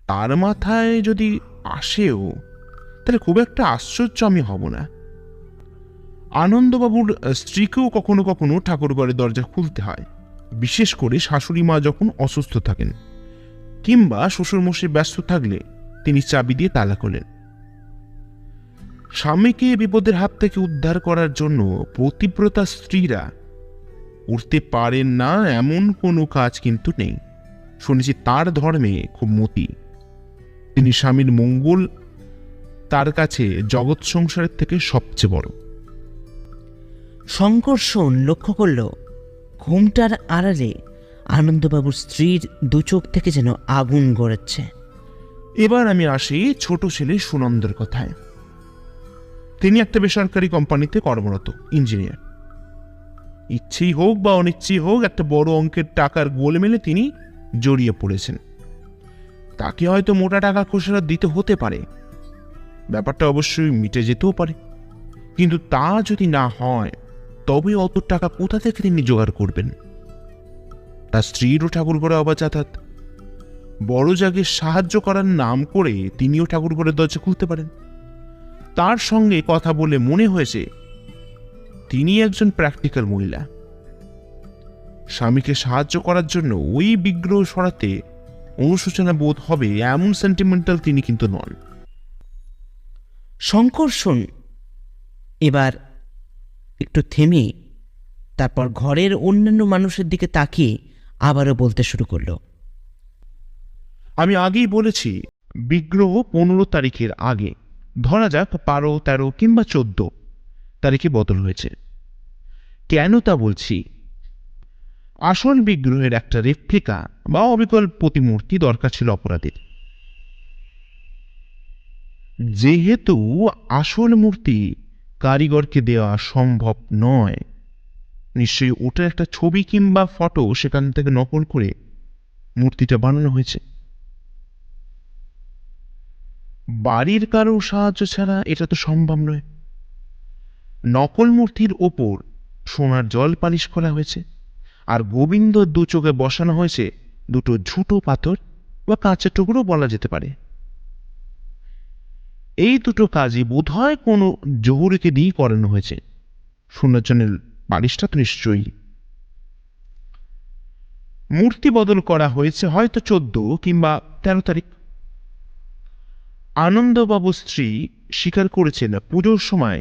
তার মাথায় যদি আসেও, তাহলে খুব একটা আশ্চর্য আমি হব না। আনন্দবাবুর স্ত্রীকেও কখনো কখনো ঠাকুরঘরের দরজা খুলতে হয়, বিশেষ করে শাশুড়ি মা যখন অসুস্থ থাকেন কিংবা শ্বশুরমশাই ব্যস্ত থাকলে তিনি চাবি দিয়ে তালা খোলেন। স্বামীকে বিপদের হাত থেকে উদ্ধার করার জন্য পতিব্রতা স্ত্রীরা উঠতে পারেন না এমন কোনো কাজ কিন্তু নেই। শুনেছি তার ধর্মে খুব মতি। তিনি স্বামীর মঙ্গল তার কাছে জগৎ সংসারের থেকে সবচেয়ে বড়। শঙ্কর্ষণ লক্ষ্য করল ঘুমটার আড়ালে আনন্দবাবুর স্ত্রীর দু চোখ থেকে যেন আগুন গড়াচ্ছে। এবার আমি আসি ছোট ছেলে সুনন্দের কথায়। তিনি একটা বেসরকারি কোম্পানিতে কর্মরত ইঞ্জিনিয়ার। ইচ্ছেই হোক বা অনিচ্ছেই হোক, একটা বড় অঙ্কের টাকার গোলমেলে তিনি জড়িয়ে পড়েছেন। তাকে হয়তো মোটা টাকা খোসরা দিতে হতে পারে, ব্যাপারটা অবশ্যই মিটে যেতেও পারে। কিন্তু তা যদি না হয়, তবে অত টাকা কোথা থেকে তিনি জোগাড় করবেন? তার স্ত্রীরও ঠাকুর ঘরে অবা যাতায়াত। বড় জাগে সাহায্য করার নাম করে তিনিও ঠাকুর ঘরের দরজা খুলতে পারেন। তার সঙ্গে কথা বলে মনে হয়েছে তিনি একজন প্র্যাকটিক্যাল মহিলা। স্বামীকে সাহায্য করার জন্য ওই বিগ্রহ সরাতে অনুশোচনা বোধ হবে এমন সেন্টিমেন্টাল তিনি কিন্তু নন। শঙ্কর্ষণ এবার একটু থেমে তারপর ঘরের অন্যান্য মানুষের দিকে তাকিয়ে আবারও বলতে শুরু করলো। আমি আগেই বলেছি, বিগ্রহ 15 তারিখের আগে, ধরা যাক 12, 13 কিংবা 14 তারিখে বদল হয়েছে। কেন তা বলছি? আসল বিগ্রহের একটা রেপ্লিকা বা অবিকল প্রতিমূর্তি দরকার ছিল অপরাধীর। যেহেতু আসল মূর্তি কারিগরকে দেওয়া সম্ভব নয়, নিশ্চয়ই ওটার একটা ছবি কিংবা ফটো সেখান থেকে নকল করে মূর্তিটা বানানো হয়েছে। বাড়ির কারো সাহায্য ছাড়া এটা তো সম্ভব নয়। নকল মূর্তির ওপর সোনার জল পালিশ করা হয়েছে, আর গোবিন্দর দু চোখে বসানো হয়েছে দুটো ঝুটো পাথর বা কাঁচের টুকরো বলা যেতে পারে। এই দুটো কাজই বোধহয় কোনো জহুরিকে দিয়ে করানো হয়েছে। সোনার জলের পালিশটা তো নিশ্চয়ই। মূর্তি বদল করা হয়েছে হয়তো 14 কিংবা 13 তারিখ। আনন্দবাবুর স্ত্রী স্বীকার করেছেন পুজোর সময়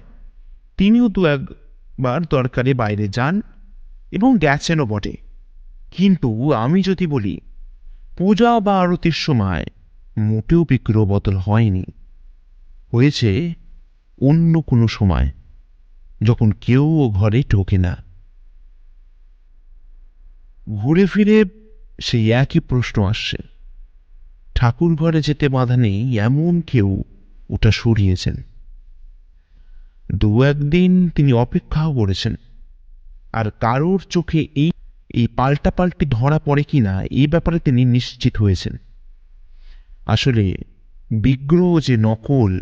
তিনিও দু একবার দরকারে বাইরে যান এবং গেছেনও বটে। কিন্তু আমি যদি বলি, পূজা বা আরতির সময় মোটেও বিগ্রহ বদল হয়নি, হয়েছে অন্য কোনো সময়, যখন কেউ ও ঘরে ঢোকে না। ঘুরে ফিরে সেই একই প্রশ্ন আসছে। ঠাকুর ঘরে যেতে বাধা নেই এমন কেউ ওটা সরিয়েছেন। দু একদিন তিনি অপেক্ষাও করেছেন, আর কারোর চোখে এই পাল্টাপাল্টি ধরা পড়ে কিনা এই ব্যাপারে তিনি নিশ্চিত হয়েছেন। আসলে বিগ্রহ যে নকল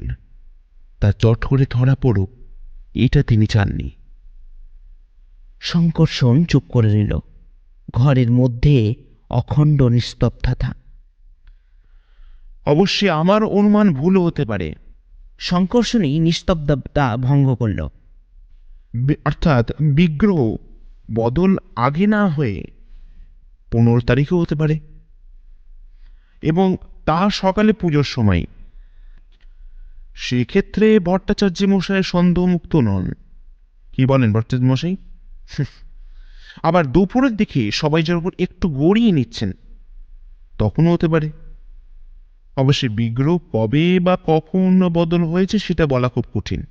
তা চট করে ধরা পড়ুক এটা তিনি চাননি। শঙ্কর্ষণ চুপ করে নিল। ঘরের মধ্যে অখণ্ড নিস্তব্ধতা। অবশ্যই আমার অনুমান ভুলও হতে পারে। শঙ্কর্ষণই নিস্তব্ধতা ভঙ্গ করল। অর্থাৎ বিগ্রহ বদল আগে না হয়ে 15 তারিখও হতে পারে, এবং তা সকালে পুজোর সময়। সেক্ষেত্রে ভট্টাচার্য মশাই সন্দেহমুক্ত নন। কি বলেন ভট্টাচার্য মশাই? আবার দুপুরের দিকে সবাই যখন একটু গড়িয়ে নিচ্ছেন তখনও হতে পারে। অবশ্যই বিগ্রহ কবে বা কখন বদল হয়েছে সেটা বলা খুব কঠিন।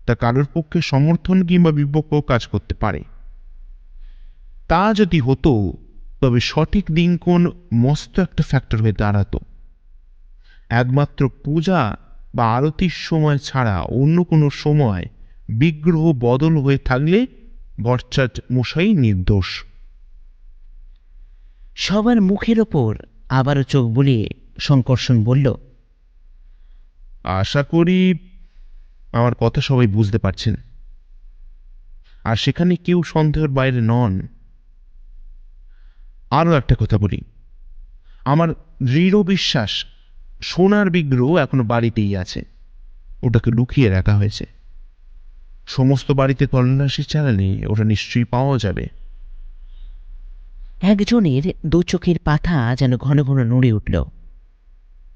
তা কারোর পক্ষে সমর্থন কিংবা বিপক্ষ কাজ করতে পারে। তা যদি হতো তবে সঠিক দিন কোন মস্ত একটা ফ্যাক্টর হয়ে দাঁড়াতো। একমাত্র পূজা বা আরতির সময় ছাড়া অন্য কোনো সময় বিগ্রহ বদল হয়ে থাকলে ভট্টাচার্য মশাই নির্দোষ। সবার মুখের ওপর আবারও চোখ বুলিয়ে শঙ্কর্ষণ বলল, আশা করি আমার কথা সবাই বুঝতে পারছেন, আর সেখানে কেউ সন্দেহের বাইরে নন। আরও একটা কথা বলি, আমার দৃঢ় বিশ্বাস সোনার বিগ্রহ এখনো বাড়িতেই আছে। ওটাকে লুকিয়ে রাখা হয়েছে। সমস্ত বাড়িতে তল্লাশি চালালে ওটা নিশ্চয়ই পাওয়া যাবে। একজনের দু চোখের পাতা যেন ঘন ঘন নড়ে উঠল।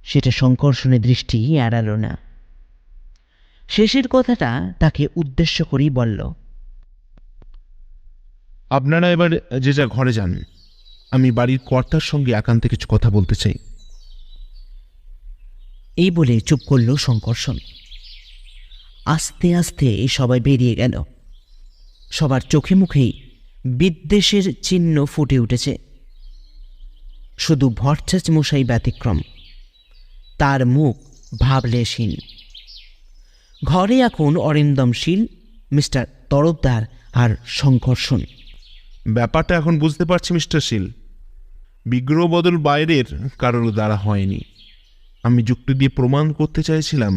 সেটা শঙ্কর্ষণের দৃষ্টি এড়াল না। শেষের কথাটা তাকে উদ্দেশ্য করেই বলল, আপনারা এবার যে যা ঘরে যান, আমি বাড়ির কর্তার সঙ্গে একান্তে কিছু কথা বলতে চাই। এই বলে চুপ করল শঙ্কর্ষণ। আস্তে আস্তে সবাই বেরিয়ে গেল। সবার চোখে মুখেই বিদ্বেষের চিহ্ন ফুটে উঠেছে। শুধু ভট্টাচার্য মশাই ব্যতিক্রম। তার মুখ ভাবলেশহীন। ঘরে এখন অরিন্দমশীল, মিস্টার তরফদার আর শঙ্কর্ষণ। ব্যাপারটা এখন বুঝতে পারছি মিস্টার শীল। বিগ্রহ বদল বাইরের কারোর দ্বারা হয়নি। আমি যুক্তি দিয়ে প্রমাণ করতে চাইছিলাম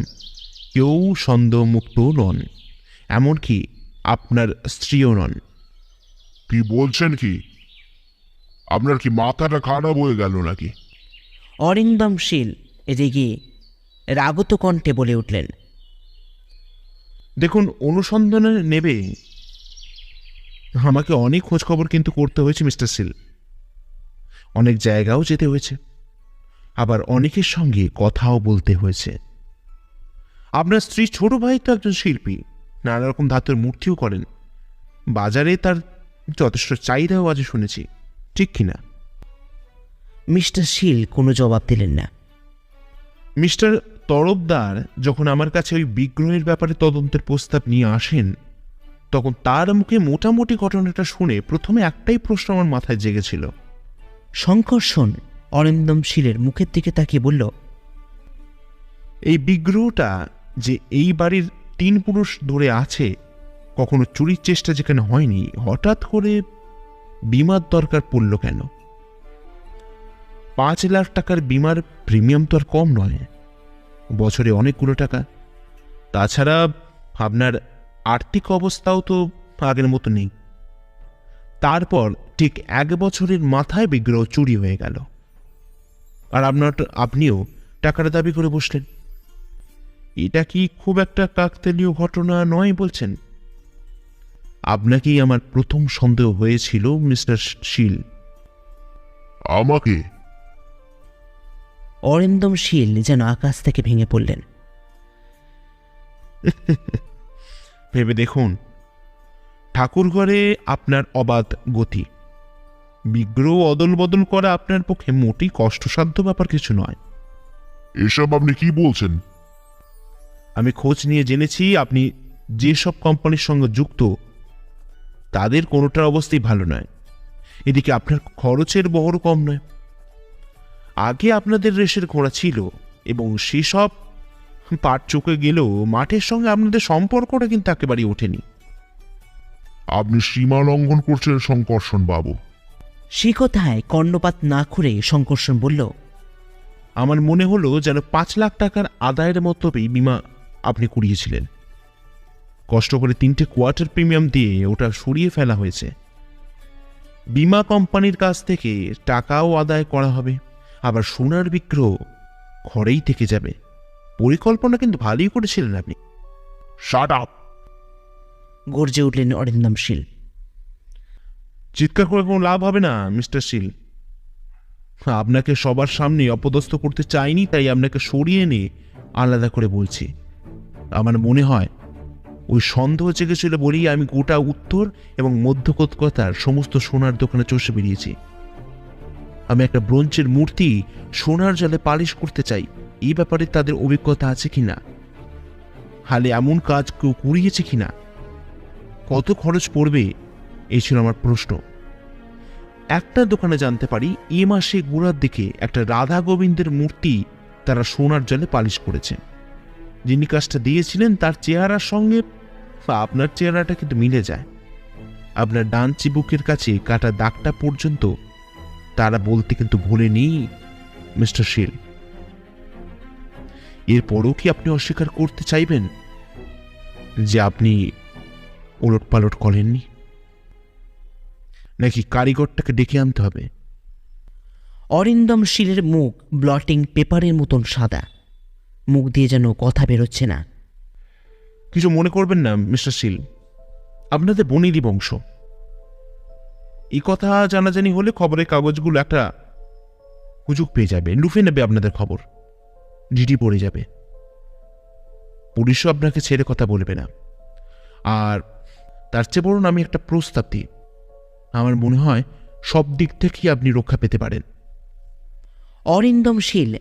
কেউ সন্দেহমুক্ত নন, এমনকি আপনার স্ত্রীও নন। কি বলছেন কি? আপনার কি মাথাটা খারাপ হয়ে গেল নাকি? অরিন্দমশীল রেগে রাগত কণ্ঠে বলে উঠলেন, দেখুন, অনুসন্ধানে নেবে আমাকে অনেক খোঁজখবর কিন্তু করতে হয়েছে মিস্টার শীল। অনেক জায়গাও যেতে হয়েছে, আবার অনেকের সঙ্গে কথাও বলতে হয়েছে। আপনার স্ত্রী ছোট ভাই তো একজন শিল্পী, নানা রকম ধাতুর মূর্তিও করেন। বাজারে তার যথেষ্ট চাহিদাও আজ শুনেছি, ঠিক কিনা? মিস্টার শীল কোনো জবাব দিলেন না। মিস্টার তরফদার যখন আমার কাছে ওই বিগ্রহের ব্যাপারে তদন্তের প্রস্তাব নিয়ে আসেন, তখন তার মুখে মোটামুটি ঘটনাটা শুনে প্রথমে একটাই প্রশ্ন আমার মাথায় জেগেছিল। শঙ্কর্ষণ অরিন্দমশীলের মুখের দিকে তাকিয়ে বলল, এই বিগ্রহটা যে এই বাড়ির 3 পুরুষ ধরে আছে, কখনো চুরির চেষ্টা যেখানে হয়নি, হঠাৎ করে বিমার দরকার পড়ল কেন? 5 লাখ টাকার বিমার প্রিমিয়াম তো আর কম নয়, বছরে অনেকগুলো টাকা। তাছাড়া আপনার আর্থিক অবস্থাও তো আগের মতো নেই। তারপর ঠিক 1 বছরের মাথায় বিগ্রহ চুরি হয়ে গেল, আর আপনিও টাকার দাবি করে বসলেন। এটা কি খুব একটা কাকতালীয় ঘটনা নয় বলছেন? আপনাকেই আমার প্রথম সন্দেহ হয়েছিল মিস্টার শীল। আমাকে? অরিন্দমশীল যেন আকাশ থেকে ভেঙে পড়লেন। ভেবে দেখুন, ঠাকুর ঘরে আপনার অবাধ গতি, বিগ্রহ অদল বদল করা আপনার পক্ষে মোটেই কষ্টসাধ্য ব্যাপার কিছু নয়। এসব আপনি কি বলছেন? আমি খোঁজ নিয়ে জেনেছি আপনি যেসব কোম্পানির সঙ্গে যুক্ত তাদের কোনোটার অবস্থাই ভালো নয়। এদিকে আপনার খরচের বহরও কম নয়। আগে আপনাদের রেসের ঘোড়া ছিল এবং সেসব পাট চুকে গেলেও মাঠের সঙ্গে আপনাদের সম্পর্কটা কিন্তু একেবারেই ওঠেনি। আপনি সীমা লঙ্ঘন করছেন শঙ্কর্ষণ বাবু। সে কথায় কর্ণপাত না করে শঙ্কর্ষণ বলল, আমার মনে হলো যেন 5 লাখ টাকার আদায়ের মতোই বিমা আপনি করিয়েছিলেন। কষ্ট করে 3টে কোয়ার্টার প্রিমিয়াম দিয়ে ওটা সরিয়ে ফেলা হয়েছে। বিমা কোম্পানির কাছ থেকে টাকাও আদায় করা হবে, আবার সোনার বিগ্রহ ঘরেই থেকে যাবে। পরিকল্পনা কিন্তু ভালোই করেছিলেন আপনি। Shut up! গর্জে উঠলেন অরিন্দম শীল। চিৎকার করে কোনো লাভ হবে না মিস্টার শীল। আপনাকে সবার সামনে অপদস্থ করতে চাইনি, তাই আপনাকে সরিয়ে নিয়ে আলাদা করে বলছি। আমার মনে হয় ওই সন্দেহ জেগেছিল বলেই আমি গোটা উত্তর এবং মধ্য কলকাতার সমস্ত সোনার দোকানে চষে বেরিয়েছি। আমি একটা ব্রোঞ্জের মূর্তি সোনার জলে পালিশ করতে চাই। এই ব্যাপারে তাদের অভিজ্ঞতা আছে কিনা, হালে এমন কাজ কেউ করিয়েছে কিনা, কত খরচ পড়বে, এই ছিল আমার প্রশ্ন। একটা দোকানে জানতে পারি এ মাসে গোড়ার দিকে একটা রাধা গোবিন্দের মূর্তি তারা সোনার জলে পালিশ করেছে। যিনি কাজটা দিয়েছিলেন তার চেহারার সঙ্গে আপনার চেহারাটা কিন্তু মিলে যায়। আপনার ডান চিবুকের কাছে কাটা দাগটা পর্যন্ত তারা বলতে কিন্তু ভোলেনি মিস্টার শীল। এরপরও কি আপনি অস্বীকার করতে চাইবেন যে আপনি ওলটপালট করেননি, নাকি কারিগরটাকে ডেকে আনতে হবে? অরিন্দম শীলের মুখ ব্লটিং পেপারের মতন সাদা, মুখ দিয়ে যেন কথা বেরোচ্ছে না। কিছু মনে করবেন না মিস্টার শীল, আপনাদের বনেরই বংশ। এই কথা জানাজানি হলে খবরের কাগজগুলো একটা হুজুক পেয়ে যাবে, লুফে নেবে আপনাদের খবর, ডিডি পড়ে যাবে। পুলিশও আপনাকে ছেড়ে কথা বলবে না। আর তার চেয়ে বরং আমি একটা প্রস্তাব দিই, আমার মনে হয় সব দিক থেকেই আপনি রক্ষা পেতে পারেন। অরিন্দম শীল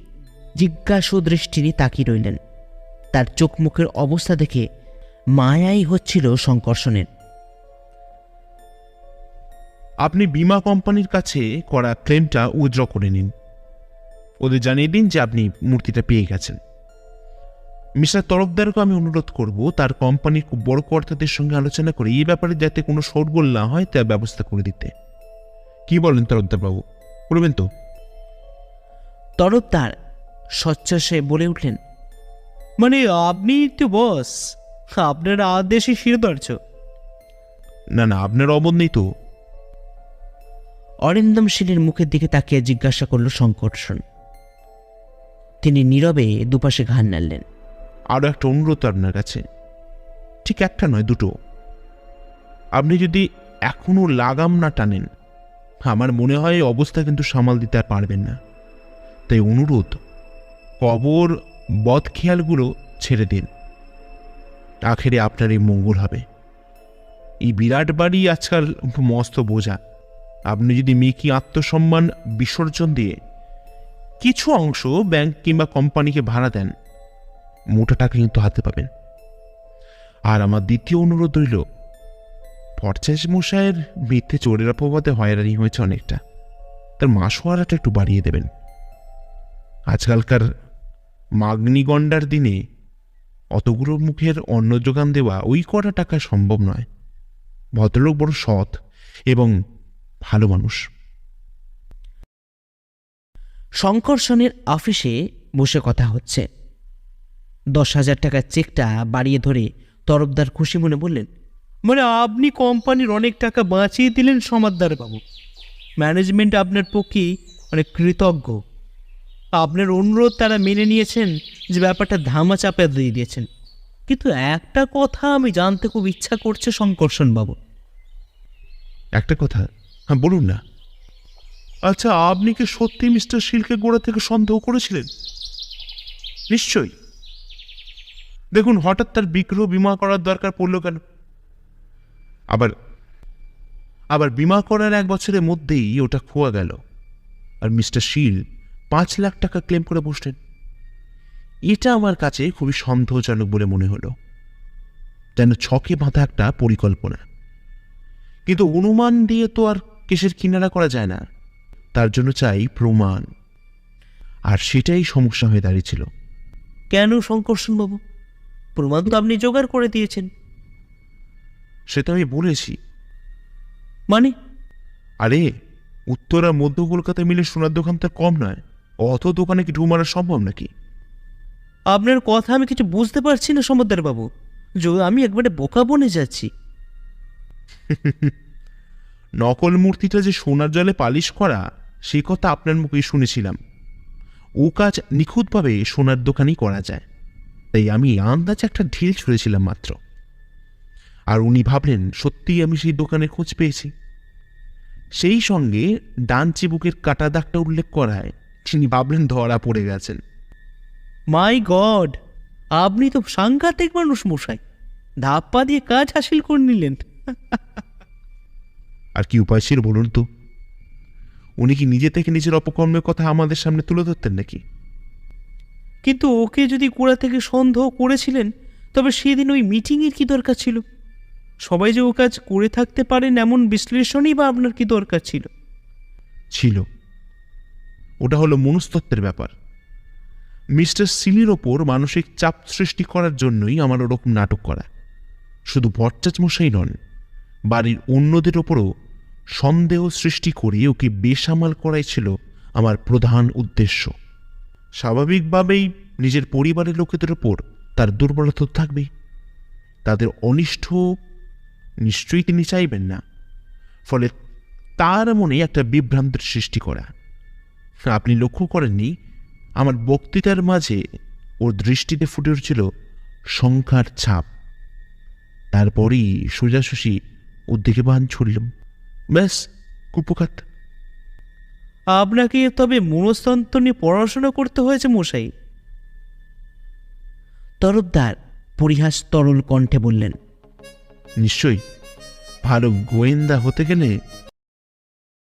জিজ্ঞাসু দৃষ্টি নিয়ে তাকিয়ে রইলেন। তার চোখ মুখের অবস্থা দেখে মায়াই হচ্ছিল শঙ্কর্ষণের। আপনি বিমা কোম্পানির কাছে করা ক্লেমটা উইথড্র করে নিন। ওদের জানিয়ে দিন যে আপনি মূর্তিটা পেয়ে গেছেন। মিস্টার তরফদারকে আমি অনুরোধ করব তার কোম্পানির খুব বড় কর্তাদের সঙ্গে আলোচনা করে এই ব্যাপারে যাতে কোনো শোরগোল না হয় তার ব্যবস্থা করে দিতে। কি বলেন তরফদারবাবু, করবেন তো? তরফদার সচ্ছ্বাসে বলে উঠলেন, মানে আপনি তো বস, আপনার আদেশে শিরোধার্য। না না, আপনার অবদ নেই তো। অরিন্দম শীলের মুখের দিকে তাকিয়ে জিজ্ঞাসা করল শঙ্কর্ষণ। তিনি নীরবে দুপাশে ঘাড় নাড়লেন। আরও একটা অনুরোধ আপনার কাছে, ঠিক একটা নয়, দুটো। আপনি যদি এখনো লাগাম না টানেন, আমার মনে হয় এই অবস্থা কিন্তু সামাল দিতে আর পারবেন না। তাই অনুরোধ, কবর বদখেয়ালগুলো ছেড়ে দিন। আখেরে আপনার এই মঙ্গল হবে। এই বিরাট বাড়ি আজকাল মস্ত বোঝা। আপনি যদি মেকি আত্মসম্মান বিসর্জন দিয়ে কিছু অংশ ব্যাংক কিংবা কোম্পানিকে ভাড়া দেন, মোটা টাকা কিন্তু হাতে পাবেন। আর আমার দ্বিতীয় অনুরোধ রইল, পর্চাশ মশাইয়ের মিথ্যে চোরের অপবাদে হয়রানি হয়েছে অনেকটা, তার মাসোয়ারাটা একটু বাড়িয়ে দেবেন। আজকালকার মাগ্নিগণ্ডার দিনে অতগুলো মুখের অন্ন যোগান দেওয়া ওই কটা টাকা সম্ভব নয়। ভদ্রলোক বড় সৎ এবং ভালো মানুষ। শঙ্কর্ষণের অফিসে বসে কথা হচ্ছে। 10,000 টাকার চেকটা বাড়িয়ে ধরে তরফদার খুশি মনে বললেন, মানে আপনি কোম্পানির অনেক টাকা বাঁচিয়ে দিলেন সমাদদার বাবু। ম্যানেজমেন্ট আপনার পক্ষে অনেক কৃতজ্ঞ। আপনার অনুরোধ তারা মেনে নিয়েছেন, যে ব্যাপারটা ধামা চাপা দিয়ে দিয়েছেন। কিন্তু একটা কথা আমি জানতে খুব ইচ্ছা করছে শঙ্কর্ষণ বাবু। একটা কথা, হ্যাঁ বলুন না। আচ্ছা, আপনি কি সত্যি মিস্টার শীলকে গোড়া থেকে সন্দেহ করেছিলেন? নিশ্চয়ই। দেখুন, হঠাৎ তার বিগ্রহ বিমা করার দরকার পড়ল কেন? আবার বিমা করার 1 বছরের মধ্যেই ওটা খোয়া গেল, আর মিস্টার শীল 5 লাখ টাকা ক্লেম করে বসলেন। এটা আমার কাছে খুবই সন্দেহজনক বলে মনে হলো, যেন ছকে বাঁধা একটা পরিকল্পনা। কিন্তু অনুমান দিয়ে তো আর কেসের কিনারা করা যায় না, তার জন্য চাই প্রমাণ, আর সেটাই সমস্যা হয়ে দাঁড়িয়েছিল। কেন শঙ্কর্ষণবাবু? প্রমাণ তো আপনি জোগাড় করে দিয়েছেন। সেটা আমি বলেছি। মানে? আরে উত্তর আর মধ্য কলকাতায় মিলে সোনার দোকান তো কম নয়, অত দোকানে কি ঢু মারা সম্ভব নাকি? আপনার কথা আমি কিছু বুঝতে পারছি না সমদ্দার বাবু, আমি একবারে বোকা বনে যাচ্ছি। নকল মূর্তিটা যে সোনার জলে পালিশ করা, সেই কথা আপনার মুখেই শুনেছিলাম। ও কাজ নিখুঁতভাবে সোনার দোকানেই করা যায়, তাই আমি আন্দাজে একটা ঢিল ছুঁড়েছিলাম মাত্র। আর উনি ভাবলেন সত্যিই আমি সেই দোকানের খোঁজ পেয়েছি। সেই সঙ্গে ডান চিবুকের কাটা দাগটা উল্লেখ করায় তিনি ভাবলেন ধরা পড়ে গেছেন। মাই গড, আপনি তো সাংঘাতিক মানুষ মশাই, ধাপ্পা দিয়ে কাজ হাসিল করে নিলেন। আর কি উপায় ছিল বলুন তো? উনি কি নিজে থেকে নিজের অপকর্মের কথা আমাদের সামনে তুলে ধরতেন নাকি? কিন্তু ওকে যদি গোড়া থেকে সন্দেহ করেছিলেন, তবে সেদিন ওই মিটিংয়ের কি দরকার ছিল? সবাই যে ও কাজ করে থাকতে পারেন এমন বিশ্লেষণই বা আপনার কি দরকার ছিল? ছিল, ওটা হলো মনস্তত্ত্বের ব্যাপার। মিস্টার সিলির ওপর মানসিক চাপ সৃষ্টি করার জন্যই আমার ওরকম নাটক করা। শুধু ভট্টাচ মশাই নন, বাড়ির অন্যদের ওপরও সন্দেহ সৃষ্টি করে ওকে বেসামাল করাই ছিল আমার প্রধান উদ্দেশ্য। স্বাভাবিকভাবেই নিজের পরিবারের লোকেদের ওপর তার দুর্বলতা থাকবেই, তাদের অনিষ্ট নিশ্চয়ই তিনি চাইবেন না, ফলে তার মনে একটা বিভ্রান্তির সৃষ্টি করা। আপনি লক্ষ্য করেননি আমার বক্তৃতার মাঝে ওর দৃষ্টিতে ফুটে উঠছিল সংখ্যার ছাপ? তারপরই সোজাসুজি ওর দিকে বান ছুড়লাম, ব্যাস কুপোকাত। আপনাকে তবে মনস্তন্ত্র নিয়ে পড়াশোনা করতে হয়েছে মশাই। তরফদার পরিহাস তরল কণ্ঠে বললেন। নিশ্চয়ই, ভালো গোয়েন্দা হতে গেলে